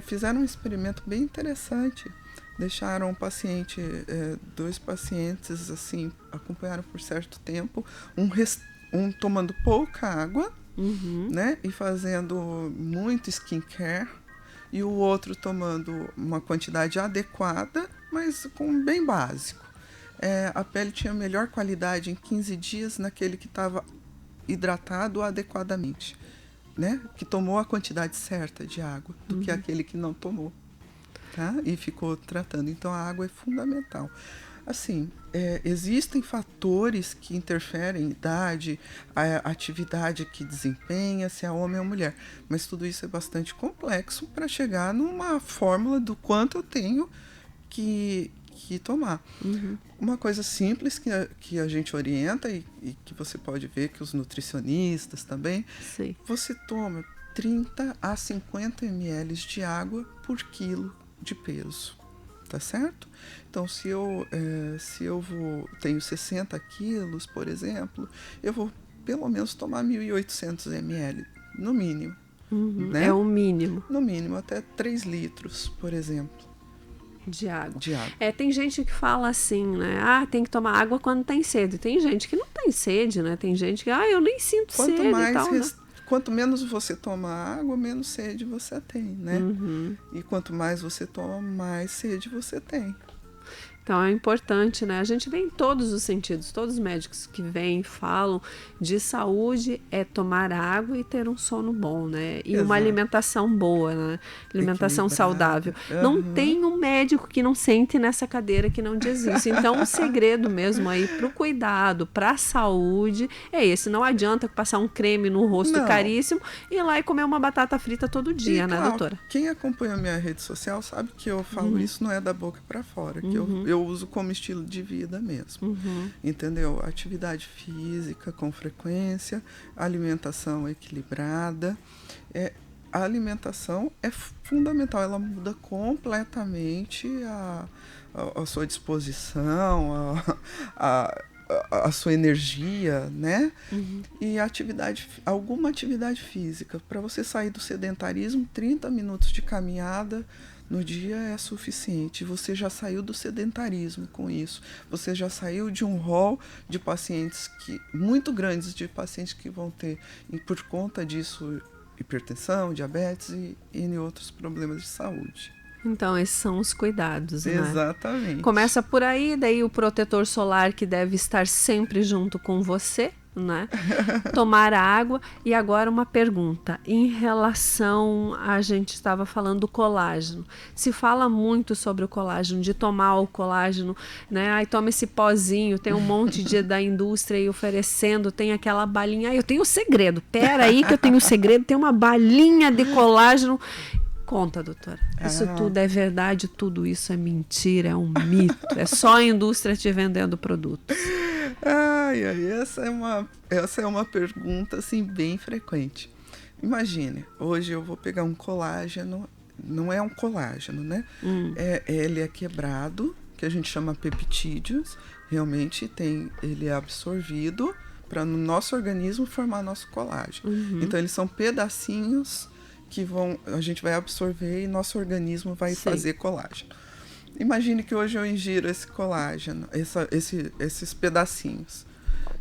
Speaker 3: fizeram um experimento bem interessante. Deixaram dois pacientes, assim, acompanharam por certo tempo, um tomando pouca água, né? E fazendo muito skincare, e o outro tomando uma quantidade adequada, mas bem básico. A pele tinha melhor qualidade em 15 dias naquele que estava hidratado adequadamente, né? Que tomou a quantidade certa de água do que aquele que não tomou, tá? E ficou tratando. Então a água é fundamental. Assim, existem fatores que interferem, idade, a atividade que desempenha, se é homem ou mulher, mas tudo isso é bastante complexo para chegar numa fórmula do quanto eu tenho que tomar. Uma coisa simples que a gente orienta e que você pode ver que os nutricionistas também, você toma 30 a 50 ml de água por quilo de peso, tá certo? Então, se eu tenho 60 quilos, por exemplo, eu vou pelo menos tomar 1.800 ml, no mínimo. Né?
Speaker 2: É o mínimo.
Speaker 3: No mínimo, até 3 litros, por exemplo.
Speaker 2: De água.
Speaker 3: De água.
Speaker 2: Tem gente que fala assim, né? Tem que tomar água quando tem sede. Tem gente que não tem sede, né? Tem gente que, eu nem sinto sede e tal, né?
Speaker 3: Quanto menos você toma água, menos sede você tem, né? E quanto mais você toma, mais sede você tem.
Speaker 2: Então é importante, né? A gente vê em todos os sentidos, todos os médicos que vêm falam de saúde é tomar água e ter um sono bom, né? E uma alimentação boa, né? Alimentação saudável. Não tem um médico que não sente nessa cadeira que não diz isso. Então o segredo mesmo aí pro cuidado, pra saúde é esse. Não adianta passar um creme no rosto caríssimo e ir lá e comer uma batata frita todo dia, né, doutora?
Speaker 3: Quem acompanha a minha rede social sabe que eu falo isso não é da boca para fora, que eu uso como estilo de vida mesmo, entendeu? Atividade física com frequência, alimentação equilibrada. A alimentação é fundamental, ela muda completamente a sua disposição, a sua energia, né? E alguma atividade física. Para você sair do sedentarismo, 30 minutos de caminhada no dia é suficiente. Você já saiu do sedentarismo com isso. Você já saiu de um rol de pacientes muito grandes, de pacientes que vão ter, e por conta disso, hipertensão, diabetes e outros problemas de saúde.
Speaker 2: Então, esses são os cuidados, né?
Speaker 3: Exatamente.
Speaker 2: Começa por aí, daí o protetor solar que deve estar sempre junto com você, né? Tomar água. E agora uma pergunta. Em relação, a gente estava falando do colágeno. Se fala muito sobre o colágeno, de tomar o colágeno, né? Aí toma esse pozinho, tem um monte da indústria aí oferecendo, tem aquela balinha. Eu tenho o segredo. Pera aí que eu tenho o segredo, tem uma balinha de colágeno. Conta, doutora. Isso tudo é verdade, tudo isso é mentira, é um mito. É só a indústria te vendendo produtos.
Speaker 3: Essa é uma pergunta assim, bem frequente. Imagine, hoje eu vou pegar um colágeno, não é um colágeno, né? Ele é quebrado, que a gente chama peptídeos. Realmente ele é absorvido para no nosso organismo formar nosso colágeno. Então eles são pedacinhos que a gente vai absorver e nosso organismo vai fazer colágeno. Imagine que hoje eu ingiro esse colágeno, esses pedacinhos.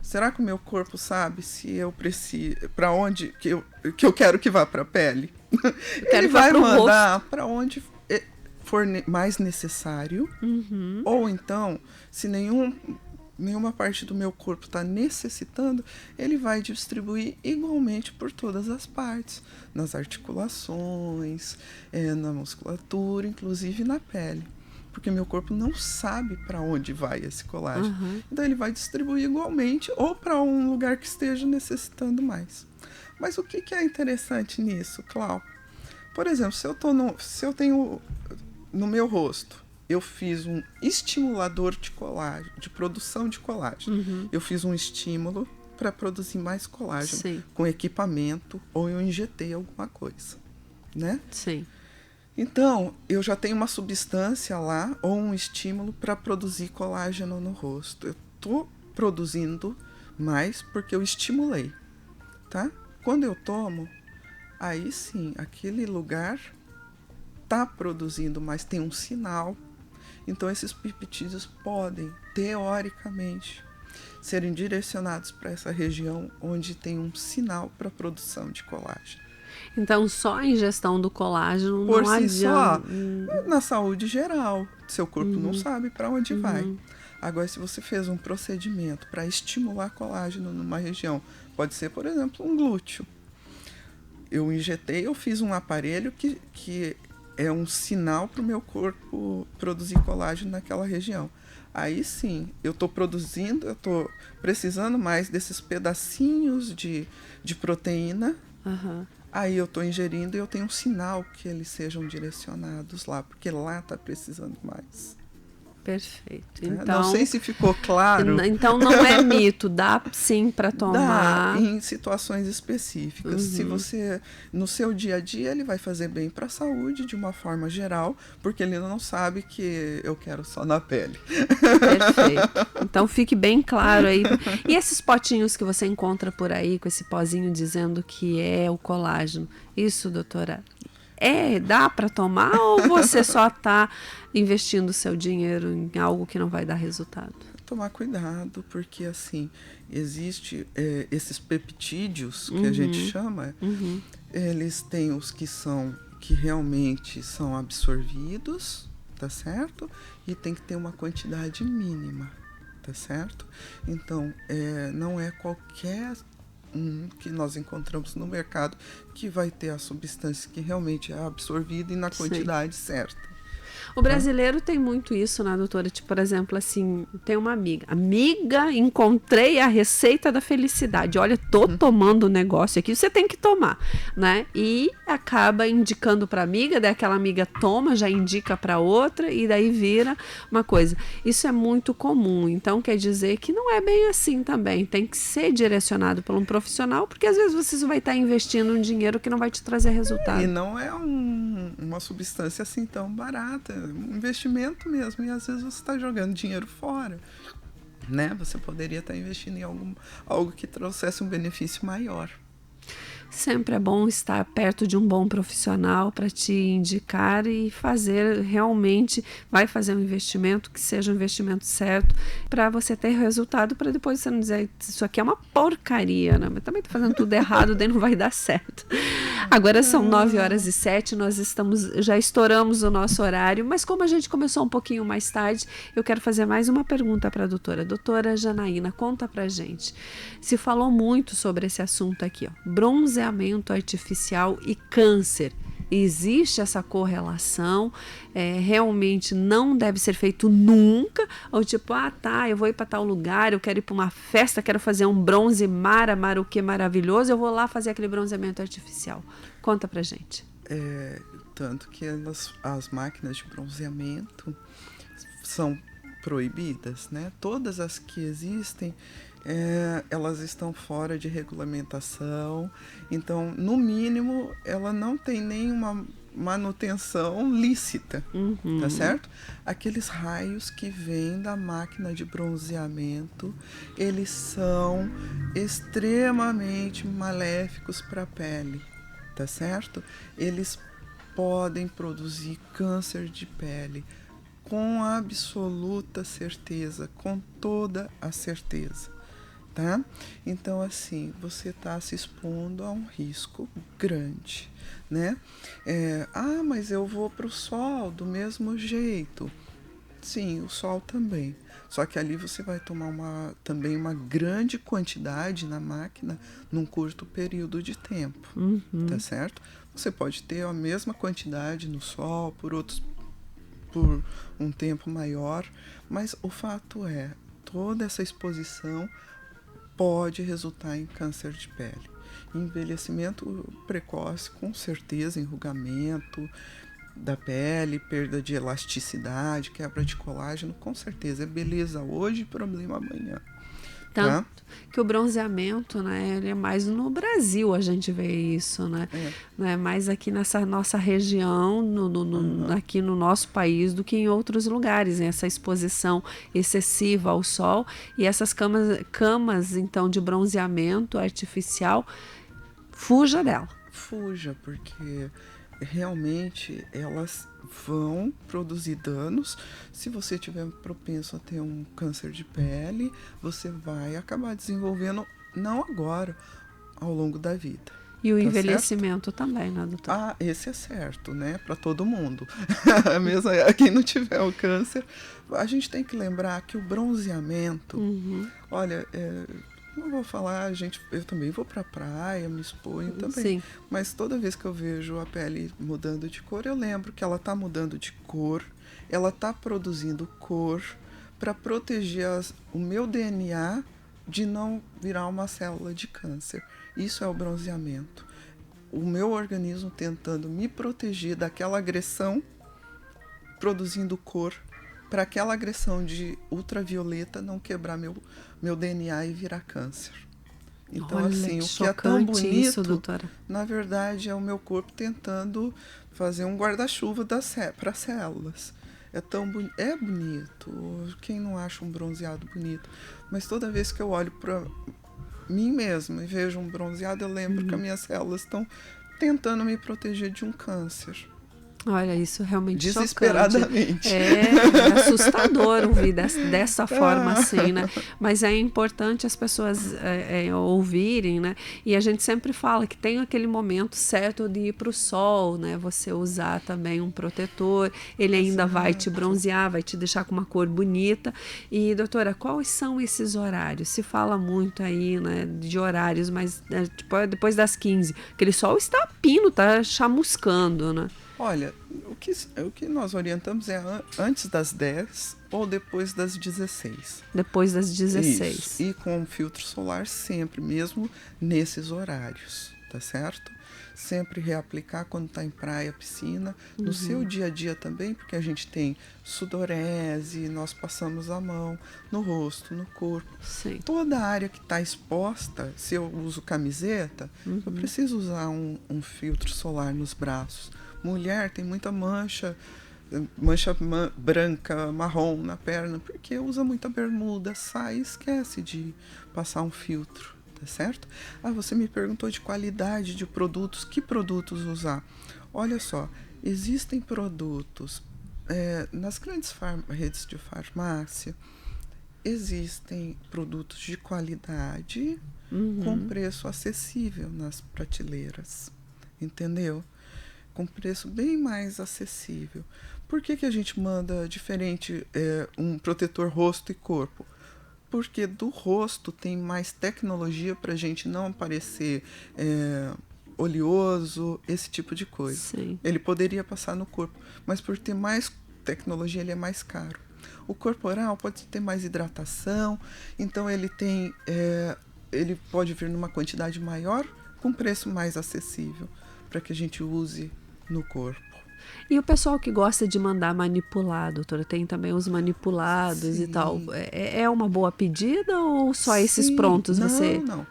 Speaker 3: Será que o meu corpo sabe se eu preciso, para onde que eu quero que vá para a pele? Ele vai mandar para onde for mais necessário, ou então, se nenhuma parte do meu corpo está necessitando, ele vai distribuir igualmente por todas as partes, nas articulações, na musculatura, inclusive na pele. Porque meu corpo não sabe para onde vai esse colágeno. Então ele vai distribuir igualmente ou para um lugar que esteja necessitando mais. Mas o que é interessante nisso, Clau? Por exemplo, se eu tenho no meu rosto, eu fiz um estimulador de colágeno, de produção de colágeno. Eu fiz um estímulo para produzir mais colágeno com equipamento, ou eu injetei alguma coisa, né?
Speaker 2: Sim.
Speaker 3: Então, eu já tenho uma substância lá, ou um estímulo para produzir colágeno no rosto. Eu estou produzindo mais porque eu estimulei, tá? Quando eu tomo, aí sim, aquele lugar está produzindo, mas tem um sinal. Então, esses peptídeos podem, teoricamente, serem direcionados para essa região onde tem um sinal para a produção de colágeno.
Speaker 2: Então, só a ingestão do colágeno
Speaker 3: por
Speaker 2: não
Speaker 3: si
Speaker 2: adianta.
Speaker 3: Só, na saúde geral, seu corpo não sabe para onde vai. Agora, se você fez um procedimento para estimular colágeno numa região, pode ser, por exemplo, um glúteo. Eu fiz um aparelho que é um sinal para o meu corpo produzir colágeno naquela região. Aí sim, eu estou precisando mais desses pedacinhos de proteína. Aí eu estou ingerindo e eu tenho um sinal que eles sejam direcionados lá, porque lá está precisando mais.
Speaker 2: Perfeito.
Speaker 3: Então, não sei se ficou claro.
Speaker 2: Então não é mito, dá sim para tomar.
Speaker 3: Dá, em situações específicas. Se você, no seu dia a dia, ele vai fazer bem para a saúde de uma forma geral, porque ele não sabe que eu quero só na pele.
Speaker 2: Perfeito. Então fique bem claro aí. E esses potinhos que você encontra por aí, com esse pozinho dizendo que é o colágeno, isso, doutora, dá para tomar ou você só está investindo seu dinheiro em algo que não vai dar resultado?
Speaker 3: Tomar cuidado, porque assim, existe esses peptídeos que a gente chama, eles têm os que realmente são absorvidos, tá certo? E tem que ter uma quantidade mínima, tá certo? Então, não é qualquer que nós encontramos no mercado que vai ter a substância que realmente é absorvida e na quantidade certa.
Speaker 2: O brasileiro tem muito isso, né, doutora? Tipo, por exemplo, assim, tem uma amiga, encontrei a receita da felicidade. Olha, tô tomando o negócio aqui, você tem que tomar, né? E acaba indicando para amiga, daí aquela amiga toma, já indica para outra e daí vira uma coisa. Isso é muito comum, então quer dizer que não é bem assim também. Tem que ser direcionado por um profissional, porque às vezes você vai estar investindo um dinheiro que não vai te trazer resultado.
Speaker 3: E não é uma substância assim tão barata. Um investimento mesmo, e às vezes você está jogando dinheiro fora, né? Você poderia estar investindo em algo que trouxesse um benefício maior.
Speaker 2: Sempre é bom estar perto de um bom profissional para te indicar e fazer realmente, vai fazer um investimento que seja um investimento certo para você ter resultado, para depois você não dizer isso aqui é uma porcaria, né? Mas também tô fazendo tudo errado, daí não vai dar certo. Agora são 9h07, nós já estouramos o nosso horário, mas como a gente começou um pouquinho mais tarde, eu quero fazer mais uma pergunta para a doutora. Doutora Janaína, conta pra gente. Se falou muito sobre esse assunto aqui, ó, bronzeamento artificial e câncer. Existe essa correlação? Realmente não deve ser feito nunca? Ou tipo, eu vou ir para tal lugar, eu quero ir para uma festa, quero fazer um bronze o que maravilhoso, eu vou lá fazer aquele bronzeamento artificial. Conta pra gente.
Speaker 3: Tanto que as máquinas de bronzeamento são proibidas, né? Todas as que existem, elas estão fora de regulamentação, então, no mínimo, ela não tem nenhuma manutenção lícita, tá certo? Aqueles raios que vêm da máquina de bronzeamento, eles são extremamente maléficos para a pele, tá certo? Eles podem produzir câncer de pele com absoluta certeza, com toda a certeza. Tá? Então, assim, você está se expondo a um risco grande, né? Mas eu vou para o sol do mesmo jeito. Sim, o sol também. Só que ali você vai tomar também uma grande quantidade na máquina num curto período de tempo, tá certo? Você pode ter a mesma quantidade no sol por um tempo maior, mas o fato é, toda essa exposição pode resultar em câncer de pele. Envelhecimento precoce, com certeza, enrugamento da pele, perda de elasticidade, quebra de colágeno, com certeza. É beleza hoje, problema amanhã.
Speaker 2: Tanto que o bronzeamento, né, ele é mais no Brasil a gente vê isso, né? Mais aqui nessa nossa região, aqui no nosso país, do que em outros lugares, né? Essa exposição excessiva ao sol e essas camas então, de bronzeamento artificial, fuja dela.
Speaker 3: Fuja, porque realmente elas vão produzir danos. Se você tiver propenso a ter um câncer de pele, você vai acabar desenvolvendo, não agora, ao longo da vida.
Speaker 2: E o envelhecimento também, né, doutora?
Speaker 3: Esse é certo, né? Para todo mundo. Mesmo quem não tiver o câncer. A gente tem que lembrar que o bronzeamento, olha, não vou falar, eu também vou pra praia, me exponho também.
Speaker 2: Sim.
Speaker 3: Mas toda vez que eu vejo a pele mudando de cor, eu lembro que ela tá mudando de cor, ela tá produzindo cor para proteger o meu DNA de não virar uma célula de câncer. Isso é o bronzeamento. O meu organismo tentando me proteger daquela agressão, produzindo cor, para aquela agressão de ultravioleta não quebrar meu DNA e virar câncer. Então,
Speaker 2: olha,
Speaker 3: assim, o que é tão bonito,
Speaker 2: isso, doutora,
Speaker 3: na verdade, é o meu corpo tentando fazer um guarda-chuva para células. É bonito. Quem não acha um bronzeado bonito? Mas toda vez que eu olho para mim mesma e vejo um bronzeado, eu lembro que as minhas células estão tentando me proteger de um câncer.
Speaker 2: Olha, isso realmente
Speaker 3: desesperadamente.
Speaker 2: É assustador ouvir dessa forma assim, né? Mas é importante as pessoas ouvirem, né? E a gente sempre fala que tem aquele momento certo de ir para o sol, né? Você usar também um protetor, ele ainda vai te bronzear, vai te deixar com uma cor bonita. E, doutora, quais são esses horários? Se fala muito aí, né, de horários, mas depois das 15, aquele sol está a pino, está chamuscando, né?
Speaker 3: Olha, o que nós orientamos é antes das 10 ou depois das 16.
Speaker 2: Depois das 16.
Speaker 3: Isso. E com filtro solar sempre, mesmo nesses horários, tá certo? Sempre reaplicar quando está em praia, piscina, no seu dia a dia também, porque a gente tem sudorese, nós passamos a mão no rosto, no corpo.
Speaker 2: Sim.
Speaker 3: Toda a área que está exposta, se eu uso camiseta, eu preciso usar um filtro solar nos braços. Mulher tem muita mancha branca, marrom na perna, porque usa muita bermuda, sai e esquece de passar um filtro, tá certo? Você me perguntou de qualidade de produtos, que produtos usar? Olha só, existem produtos nas grandes redes de farmácia, existem produtos de qualidade com preço acessível nas prateleiras. entendeu? Com preço bem mais acessível. Por que a gente manda diferente um protetor rosto e corpo? Porque do rosto tem mais tecnologia para a gente não parecer oleoso, esse tipo de coisa.
Speaker 2: Sim.
Speaker 3: Ele poderia passar no corpo, mas por ter mais tecnologia ele é mais caro. O corporal pode ter mais hidratação, então ele tem, ele pode vir numa quantidade maior com preço mais acessível para que a gente use no corpo.
Speaker 2: E o pessoal que gosta de mandar manipular, doutora, tem também os manipulados. Sim. E tal. É uma boa pedida ou só esses prontos você...
Speaker 3: Não.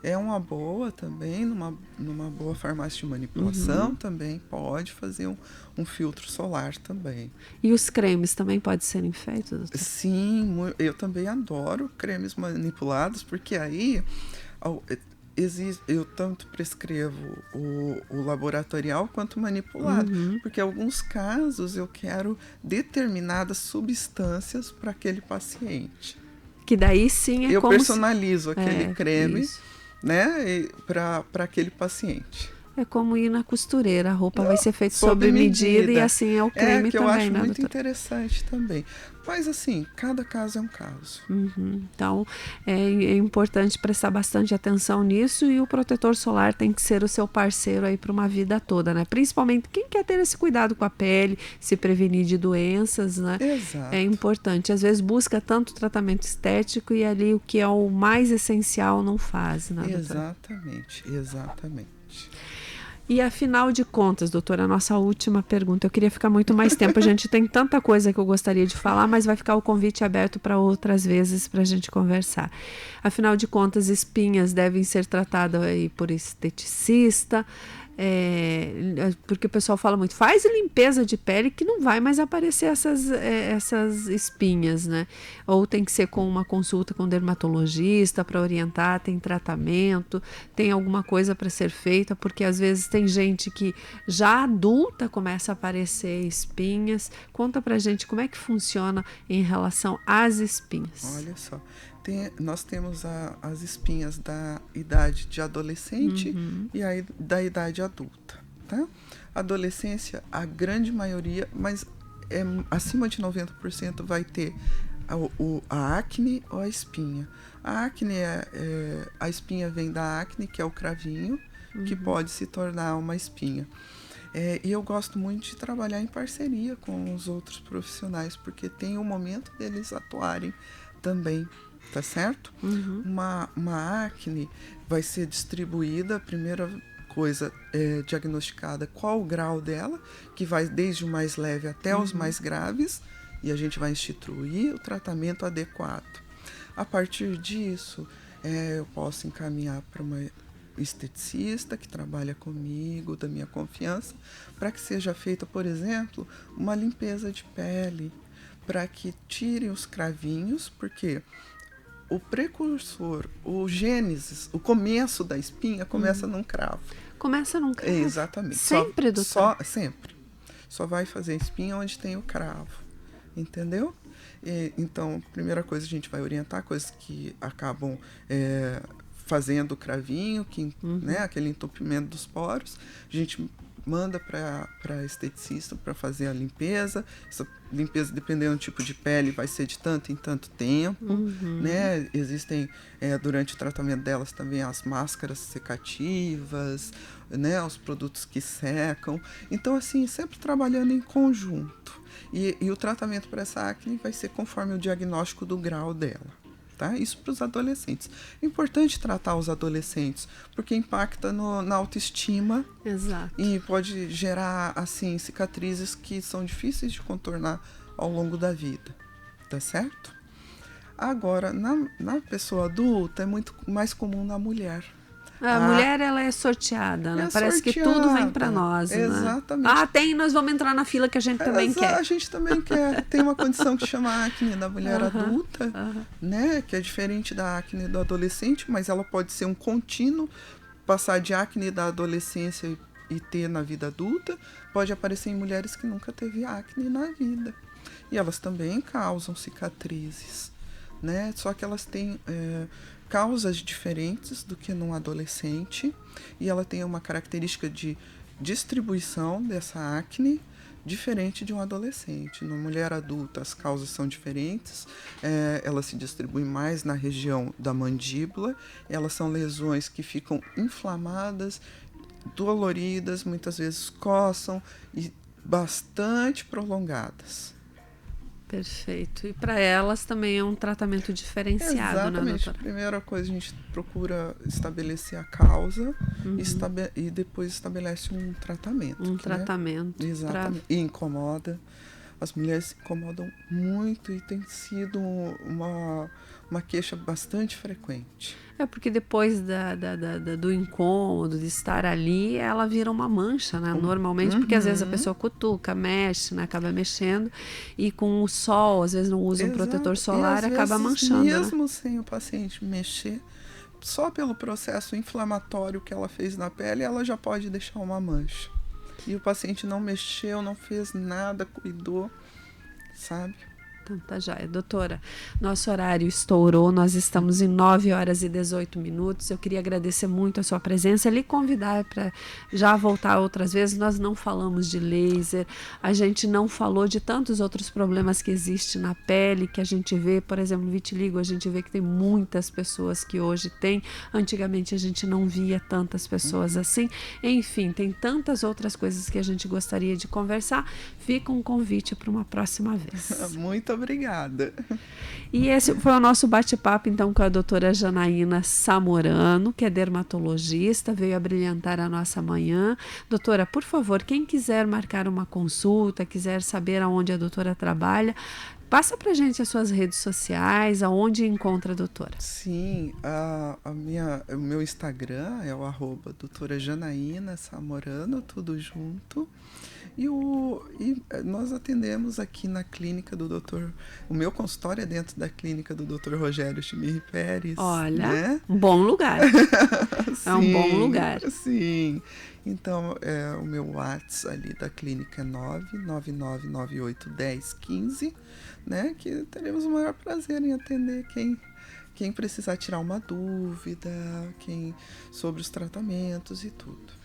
Speaker 3: É uma boa também, numa boa farmácia de manipulação também pode fazer um filtro solar também.
Speaker 2: E os cremes também podem serem feitos, doutora?
Speaker 3: Sim, eu também adoro cremes manipulados, porque aí eu tanto prescrevo o laboratorial quanto o manipulado, porque em alguns casos eu quero determinadas substâncias para aquele paciente.
Speaker 2: Que daí sim é
Speaker 3: eu
Speaker 2: como
Speaker 3: personalizo aquele creme,
Speaker 2: isso.
Speaker 3: Né, para aquele paciente.
Speaker 2: É como ir na costureira, a roupa vai ser feita sob medida e assim é o creme
Speaker 3: que
Speaker 2: também,
Speaker 3: eu acho
Speaker 2: né,
Speaker 3: muito
Speaker 2: doutora?
Speaker 3: Interessante também. Mas assim, cada caso é um caso.
Speaker 2: Então, é importante prestar bastante atenção nisso e o protetor solar tem que ser o seu parceiro aí para uma vida toda, né? Principalmente quem quer ter esse cuidado com a pele, se prevenir de doenças, né?
Speaker 3: Exato.
Speaker 2: É importante. Às vezes busca tanto tratamento estético e ali o que é o mais essencial não faz, né, doutora?
Speaker 3: Exatamente.
Speaker 2: E afinal de contas, doutora, a nossa última pergunta. Eu queria ficar muito mais tempo. A gente tem tanta coisa que eu gostaria de falar, mas vai ficar o convite aberto para outras vezes para a gente conversar. Afinal de contas, espinhas devem ser tratadas aí por esteticista, porque o pessoal fala muito, faz limpeza de pele que não vai mais aparecer essas espinhas, né? Ou tem que ser com uma consulta com dermatologista para orientar, tem tratamento, tem alguma coisa para ser feita, porque às vezes tem gente que já adulta começa a aparecer espinhas. Conta pra gente como é que funciona em relação às espinhas.
Speaker 3: Olha só, nós temos as espinhas da idade de adolescente e da idade adulta, tá? Adolescência, a grande maioria, mas acima de 90% vai ter a acne ou a espinha. A acne a espinha vem da acne, que é o cravinho, que pode se tornar uma espinha. E eu gosto muito de trabalhar em parceria com os outros profissionais, porque tem o momento deles atuarem também, tá certo? Uma acne vai ser distribuída, a primeira coisa diagnosticada qual o grau dela, que vai desde o mais leve até os mais graves, e a gente vai instituir o tratamento adequado. A partir disso, eu posso encaminhar para uma esteticista que trabalha comigo, da minha confiança, para que seja feita, por exemplo, uma limpeza de pele, para que tirem os cravinhos, porque o precursor, o gênesis, o começo da espinha começa num cravo.
Speaker 2: Começa num cravo?
Speaker 3: Exatamente.
Speaker 2: Sempre, doutor?
Speaker 3: Sempre. Só vai fazer espinha onde tem o cravo, entendeu? Então, primeira coisa, a gente vai orientar coisas que acabam fazendo o cravinho, né, aquele entupimento dos poros. A gente manda para esteticista para fazer a limpeza. Essa limpeza, dependendo do tipo de pele, vai ser de tanto em tanto tempo, né? Existem, durante o tratamento delas também as máscaras secativas, né? Os produtos que secam. Então, assim, sempre trabalhando em conjunto. E o tratamento para essa acne vai ser conforme o diagnóstico do grau dela. Tá? Isso para os adolescentes. É importante tratar os adolescentes, porque impacta na autoestima.
Speaker 2: Exato.
Speaker 3: E pode gerar, assim, cicatrizes que são difíceis de contornar ao longo da vida. Tá certo? Agora, na pessoa adulta, é muito mais comum na mulher.
Speaker 2: A mulher, ela é sorteada, né? Parece que tudo vem para nós, né?
Speaker 3: Exatamente.
Speaker 2: Nós vamos entrar na fila que a gente também quer.
Speaker 3: A gente também quer. Tem uma condição que chama acne da mulher adulta, né? Que é diferente da acne do adolescente, mas ela pode ser um contínuo, passar de acne da adolescência e ter na vida adulta. Pode aparecer em mulheres que nunca teve acne na vida. E elas também causam cicatrizes, né? Só que elas têm causas diferentes do que num adolescente, e ela tem uma característica de distribuição dessa acne diferente de um adolescente. Na mulher adulta, as causas são diferentes, ela se distribui mais na região da mandíbula, elas são lesões que ficam inflamadas, doloridas, muitas vezes coçam e bastante prolongadas.
Speaker 2: Perfeito. E para elas também é um tratamento diferenciado,
Speaker 3: Exatamente.
Speaker 2: né, doutora?
Speaker 3: A primeira coisa, a gente procura estabelecer a causa e depois estabelece um tratamento.
Speaker 2: Um tratamento.
Speaker 3: Exatamente. E incomoda. As mulheres se incomodam muito e tem sido uma queixa bastante frequente.
Speaker 2: É porque depois do incômodo, de estar ali, ela vira uma mancha, né? Normalmente, porque às vezes a pessoa cutuca, mexe, né? Acaba mexendo, e com o sol, às vezes não usa um protetor solar, acaba manchando.
Speaker 3: Mesmo
Speaker 2: né?
Speaker 3: sem o paciente mexer, só pelo processo inflamatório que ela fez na pele, ela já pode deixar uma mancha. E o paciente não mexeu, não fez nada, cuidou, sabe?
Speaker 2: Então tá joia. Doutora, nosso horário estourou, nós estamos em 9h18. Eu queria agradecer muito a sua presença, lhe convidar para já voltar outras vezes. Nós não falamos de laser, a gente não falou de tantos outros problemas que existem na pele, que a gente vê, por exemplo, vitiligo, a gente vê que tem muitas pessoas que hoje têm, antigamente a gente não via tantas pessoas assim. Enfim, tem tantas outras coisas que a gente gostaria de conversar. Fica um convite para uma próxima vez.
Speaker 3: Muito obrigada.
Speaker 2: E esse foi o nosso bate-papo, então, com a doutora Janaína Samorano, que é dermatologista, veio a brilhantar a nossa manhã. Doutora, por favor, quem quiser marcar uma consulta, quiser saber aonde a doutora trabalha, passa pra gente as suas redes sociais, aonde encontra a doutora.
Speaker 3: Sim, o meu Instagram é o @doutora Janaína Samorano, tudo junto. E nós atendemos aqui na clínica do doutor... O meu consultório é dentro da clínica do doutor Rogério Chimirri Pérez.
Speaker 2: Olha,
Speaker 3: né?
Speaker 2: Um bom lugar.
Speaker 3: Sim,
Speaker 2: é um bom lugar.
Speaker 3: Sim. Então, o meu WhatsApp ali da clínica é 999981015, né? Que teremos o maior prazer em atender quem precisar tirar uma dúvida, sobre os tratamentos e tudo.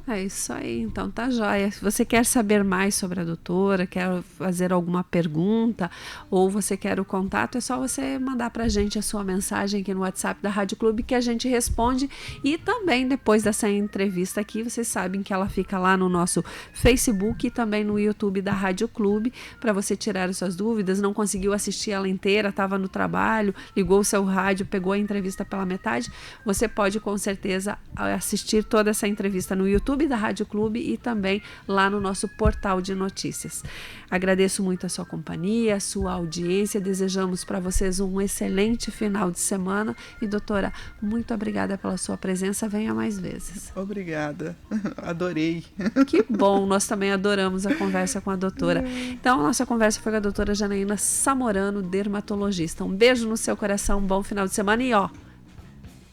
Speaker 2: É isso aí, então tá joia. Se você quer saber mais sobre a doutora, quer fazer alguma pergunta ou você quer o contato, é só você mandar pra gente a sua mensagem aqui no WhatsApp da Rádio Clube que a gente responde. E também depois dessa entrevista aqui, vocês sabem que ela fica lá no nosso Facebook e também no YouTube da Rádio Clube para você tirar as suas dúvidas. Não conseguiu assistir ela inteira, estava no trabalho, ligou o seu rádio, pegou a entrevista pela metade, você pode com certeza assistir toda essa entrevista no YouTube da Rádio Clube e também lá no nosso portal de notícias. Agradeço muito a sua companhia, a sua audiência, desejamos para vocês um excelente final de semana e doutora, muito obrigada pela sua presença, venha mais vezes.
Speaker 3: Obrigada, adorei.
Speaker 2: Que bom, nós também adoramos a conversa com a doutora. Então, a nossa conversa foi com a doutora Janaína Samorano, dermatologista. Um beijo no seu coração, um bom final de semana e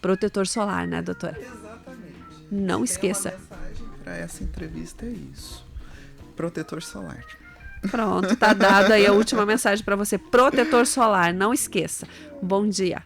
Speaker 2: protetor solar, né, doutora?
Speaker 3: Exatamente.
Speaker 2: Não esqueça.
Speaker 3: Para essa entrevista é isso. Protetor solar.
Speaker 2: Pronto, tá dado aí a última mensagem para você. Protetor solar, não esqueça. Bom dia.